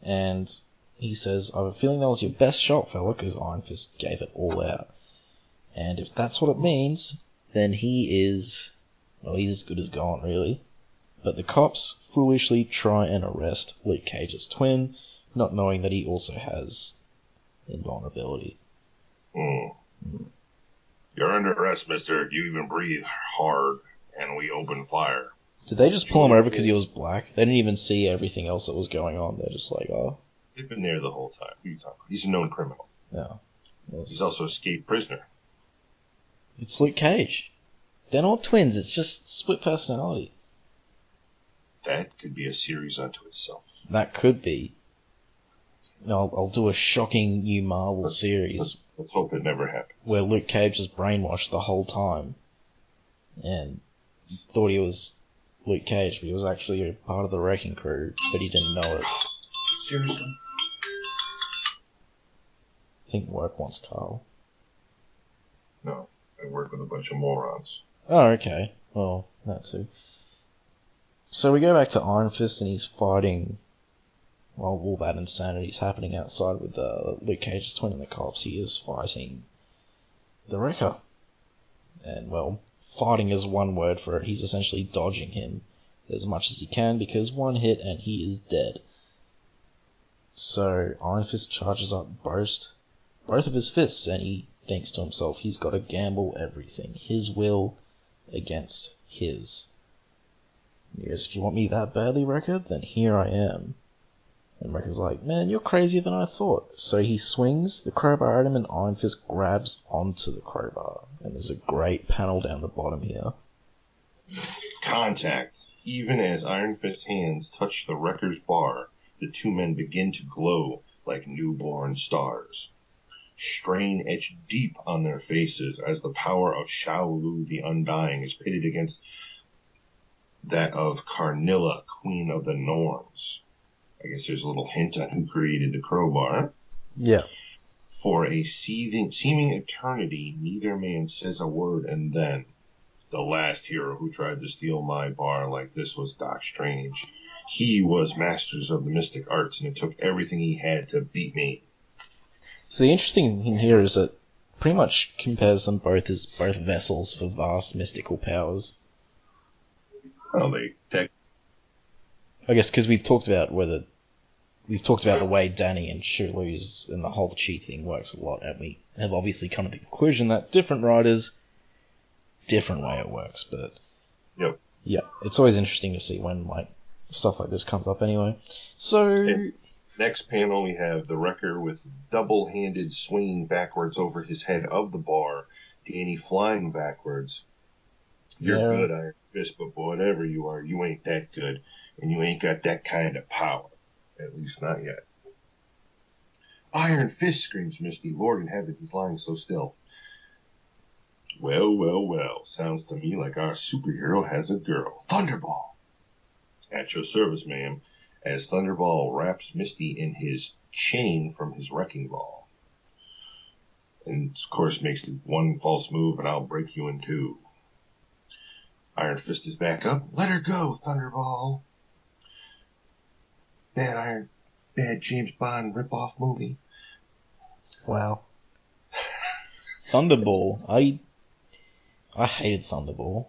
And he says, I have a feeling that was your best shot, fella, because Iron Fist gave it all out. And if that's what it means, then he's as good as gone, really. But the cops foolishly try and arrest Luke Cage's twin, not knowing that he also has invulnerability. You're under arrest, mister. You even breathe hard, and we open fire. Did they just pull him over because he was black? They didn't even see everything else that was going on. They're just like, oh. They've been there the whole time. Who are you talking about? He's a known criminal. Yeah. He's also a escaped prisoner. It's Luke Cage. They're not twins. It's just split personality. That could be a series unto itself. That could be. I'll do a shocking new Marvel series. Let's hope it never happens. Where Luke Cage is brainwashed the whole time. And thought he was Luke Cage, but he was actually a part of the Wrecking Crew, but he didn't know it. Seriously? I think work wants Carl. No, I work with a bunch of morons. Oh, okay. Well, that too. So we go back to Iron Fist and he's fighting while all that insanity is happening outside with Luke Cage's twin and the cops. He is fighting the Wrecker. And, well, fighting is one word for it. He's essentially dodging him as much as he can because one hit and he is dead. So Iron Fist charges up both of his fists and he thinks to himself he's got to gamble everything. His will against his. Yes, if you want me that badly, Wrecker, then here I am. And Wrecker's like, man, you're crazier than I thought. So he swings the crowbar at him and Iron Fist grabs onto the crowbar. And there's a great panel down the bottom here. Contact. Even as Iron Fist's hands touch the Wrecker's bar, the two men begin to glow like newborn stars. Strain etched deep on their faces as the power of Shaolu the Undying is pitted against that of Carnilla, Queen of the Norns. I guess there's a little hint on who created the crowbar. Yeah. For a seeming eternity, neither man says a word, and then the last hero who tried to steal my bar like this was Doc Strange. He was masters of the mystic arts, and it took everything he had to beat me. So the interesting thing here is that pretty much compares them both as both vessels for vast mystical powers. Well, I guess because we've talked about the way Danny and Shulu's and the whole chi thing works a lot, and we have obviously come to the conclusion that different writers, different way it works, but yep. Yeah, it's always interesting to see when stuff like this comes up anyway. So and next panel we have the Wrecker with double-handed swinging backwards over his head of the bar, Danny flying backwards. You're good, Iron Fist, but whatever you are, you ain't that good, and you ain't got that kind of power. At least not yet. Iron Fist, screams Misty. Lord in heaven, he's lying so still. Well, well, well. Sounds to me like our superhero has a girl. Thunderball! At your service, ma'am, as Thunderball wraps Misty in his chain from his wrecking ball. And, of course, makes one false move and I'll break you in two. Iron Fist is back up. Let her go, Thunderball. Bad James Bond rip-off movie. Wow. Thunderball. I hated Thunderball.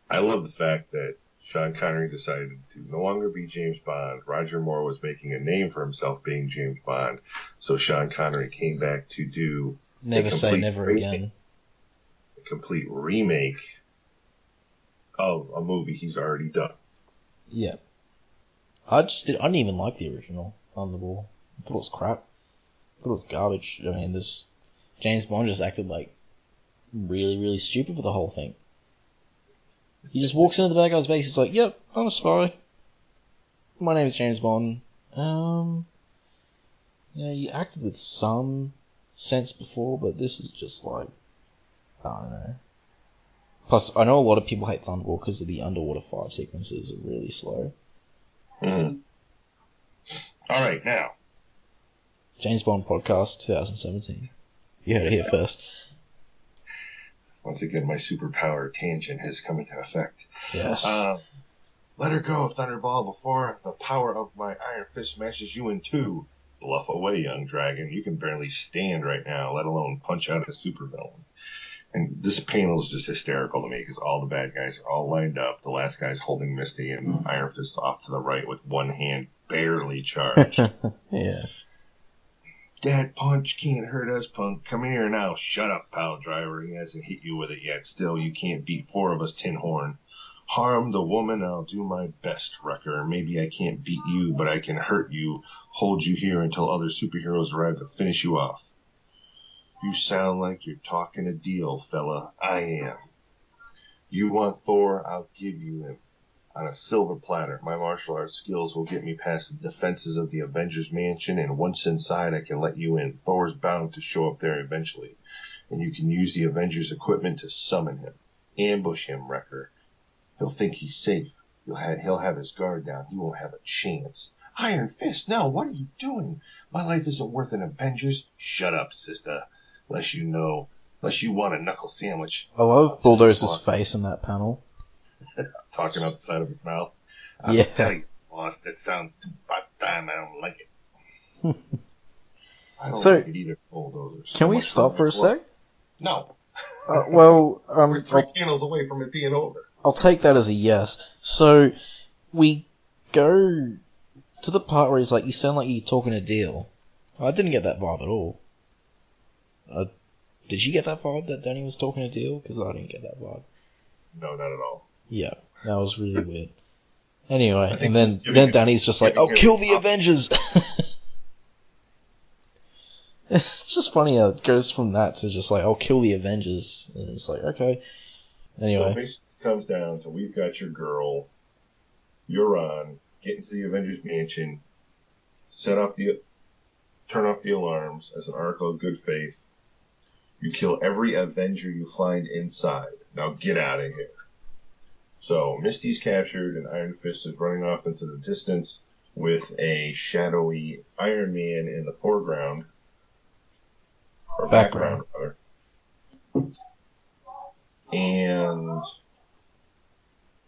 I love the fact that Sean Connery decided to no longer be James Bond. Roger Moore was making a name for himself being James Bond. So Sean Connery came back to do Never Say Never Again. A complete remake of a movie he's already done. Yeah. I didn't even like the original Thunderball. I thought it was crap. I thought it was garbage. I mean, this James Bond just acted really, really stupid for the whole thing. He just walks into the bad guy's base. He's like, "Yep, I'm a spy. My name is James Bond." You acted with some sense before, but this is just I don't know. Plus, I know a lot of people hate Thunderball because of the underwater fight sequences are really slow. Mm. All right, now. James Bond Podcast 2017. You heard it here first. Once again, my superpower tangent has come into effect. Yes. Let her go, Thunderball, before the power of my Iron Fist smashes you in two. Bluff away, young dragon. You can barely stand right now, let alone punch out a supervillain. And this panel is just hysterical to me because all the bad guys are all lined up. The last guy's holding Misty and Iron Fist off to the right with one hand barely charged. Yeah. That punch can't hurt us, punk. Come here now. Shut up, pal driver. He hasn't hit you with it yet. Still, you can't beat 4 of us, Tin Horn. Harm the woman, I'll do my best, Wrecker. Maybe I can't beat you, but I can hurt you. Hold you here until other superheroes arrive to finish you off. You sound like you're talking a deal, fella. I am. You want Thor, I'll give you him. On a silver platter. My martial arts skills will get me past the defenses of the Avengers Mansion, and once inside I can let you in. Thor's bound to show up there eventually, and you can use the Avengers equipment to summon him. Ambush him, Wrecker. He'll think he's safe. He'll have his guard down. He won't have a chance. Iron Fist, no, what are you doing? My life isn't worth an Avengers. Shut up, sister. Unless you want a knuckle sandwich. I love Bulldozer's face in that panel. Talking out the side of his mouth. Yeah. I'll tell you, boss, that sounds too about time. I don't like it. I don't like it either, Bulldozers. Can we stop for a sec? No. We're 3 panels away from it being over. I'll take that as a yes. So, we go to the part where he's like, you sound like you're talking a deal. I didn't get that vibe at all. Did you get that vibe that Danny was talking a deal? Because I didn't get that vibe. No, not at all. Yeah, that was really weird. Anyway, and then Danny's just like, "Oh, kill the Avengers!" It's just funny how it goes from that to just like, "Oh, kill the Avengers," and it's like, okay. Anyway, so basically it comes down to we've got your girl. You're on. Get into the Avengers Mansion. Turn off the alarms as an article of good faith. You kill every Avenger you find inside. Now get out of here. So Misty's captured and Iron Fist is running off into the distance with a shadowy Iron Man in the foreground. Or background, rather. And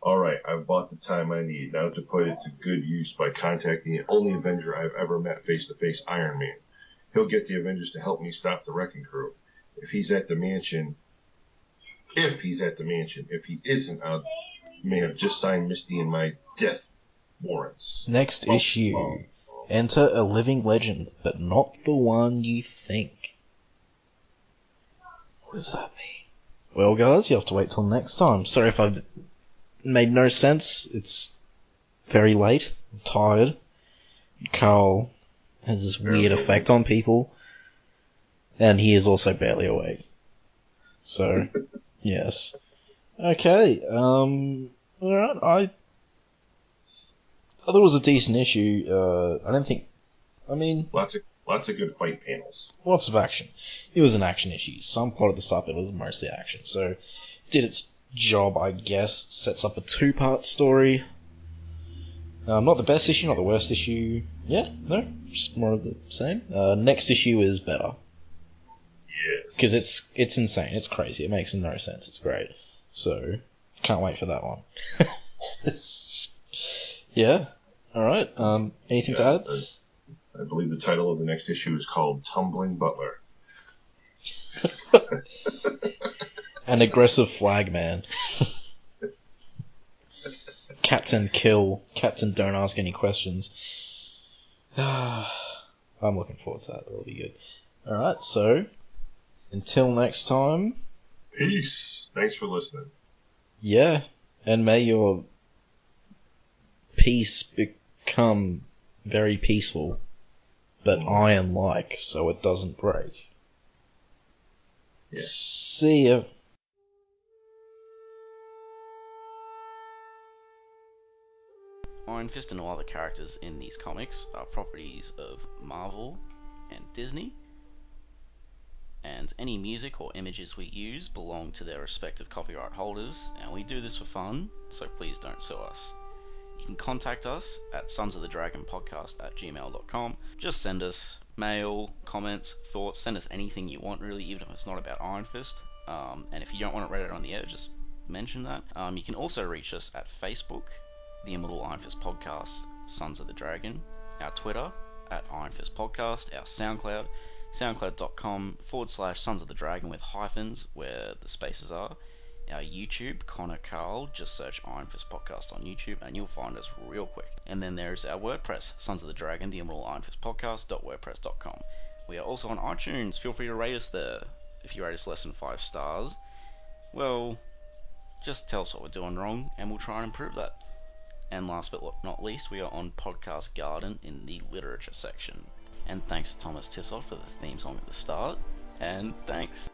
alright, I've bought the time I need now to put it to good use by contacting the only Avenger I've ever met face to face, Iron Man. He'll get the Avengers to help me stop the Wrecking Crew. If he's at the mansion. If he isn't, I may have just signed Misty and my death warrants. Next issue. Enter a living legend, but not the one you think. What does that mean? Well, guys, you have to wait till next time. Sorry if I've made no sense. It's very late. I'm tired. Carl has this weird effect on people. And he is also barely awake. So, yes. Okay, alright, I thought it was a decent issue. Lots of good fight panels. Lots of action. It was an action issue. Some part of the stuff, it was mostly action. So, it did its job, I guess. Sets up a 2-part story. Not the best issue, not the worst issue. Yeah, no, just more of the same. Next issue is better. Yes. Because it's insane. It's crazy. It makes no sense. It's great. So, can't wait for that one. Yeah. Alright. Anything to add? I believe the title of the next issue is called Tumbling Butler. An aggressive flag man. Captain Kill. Captain Don't Ask Any Questions. I'm looking forward to that. That'll be good. Alright, so, until next time. Peace. Thanks for listening. Yeah, and may your peace become very peaceful, but iron-like, so it doesn't break. Yeah. See ya. Iron Fist and all other characters in these comics are properties of Marvel and Disney, and any music or images we use belong to their respective copyright holders, and we do this for fun, so please don't sue us. You can contact us at sonsofthedragonpodcast@gmail.com. Just send us mail, comments, thoughts, send us anything you want really, even if it's not about Iron Fist. And if you don't want it read out on the air, just mention that. You can also reach us at Facebook, the Immortal Iron Fist Podcast, Sons of the Dragon, our Twitter, at Iron Fist Podcast, our SoundCloud, soundcloud.com/Sons of the Dragon with hyphens where the spaces are, our YouTube, Connor Carl, just search Iron Fist Podcast on YouTube and you'll find us real quick. And then there's our WordPress, Sons of the Dragon, the Immortal Iron Fist Podcast.wordpress.com. We are also on iTunes. Feel free to rate us there. If you rate us less than 5 stars, well, just tell us what we're doing wrong and we'll try and improve that. And last but not least, we are on Podcast Garden in the literature section. And thanks to Thomas Tissot for the theme song at the start. And thanks.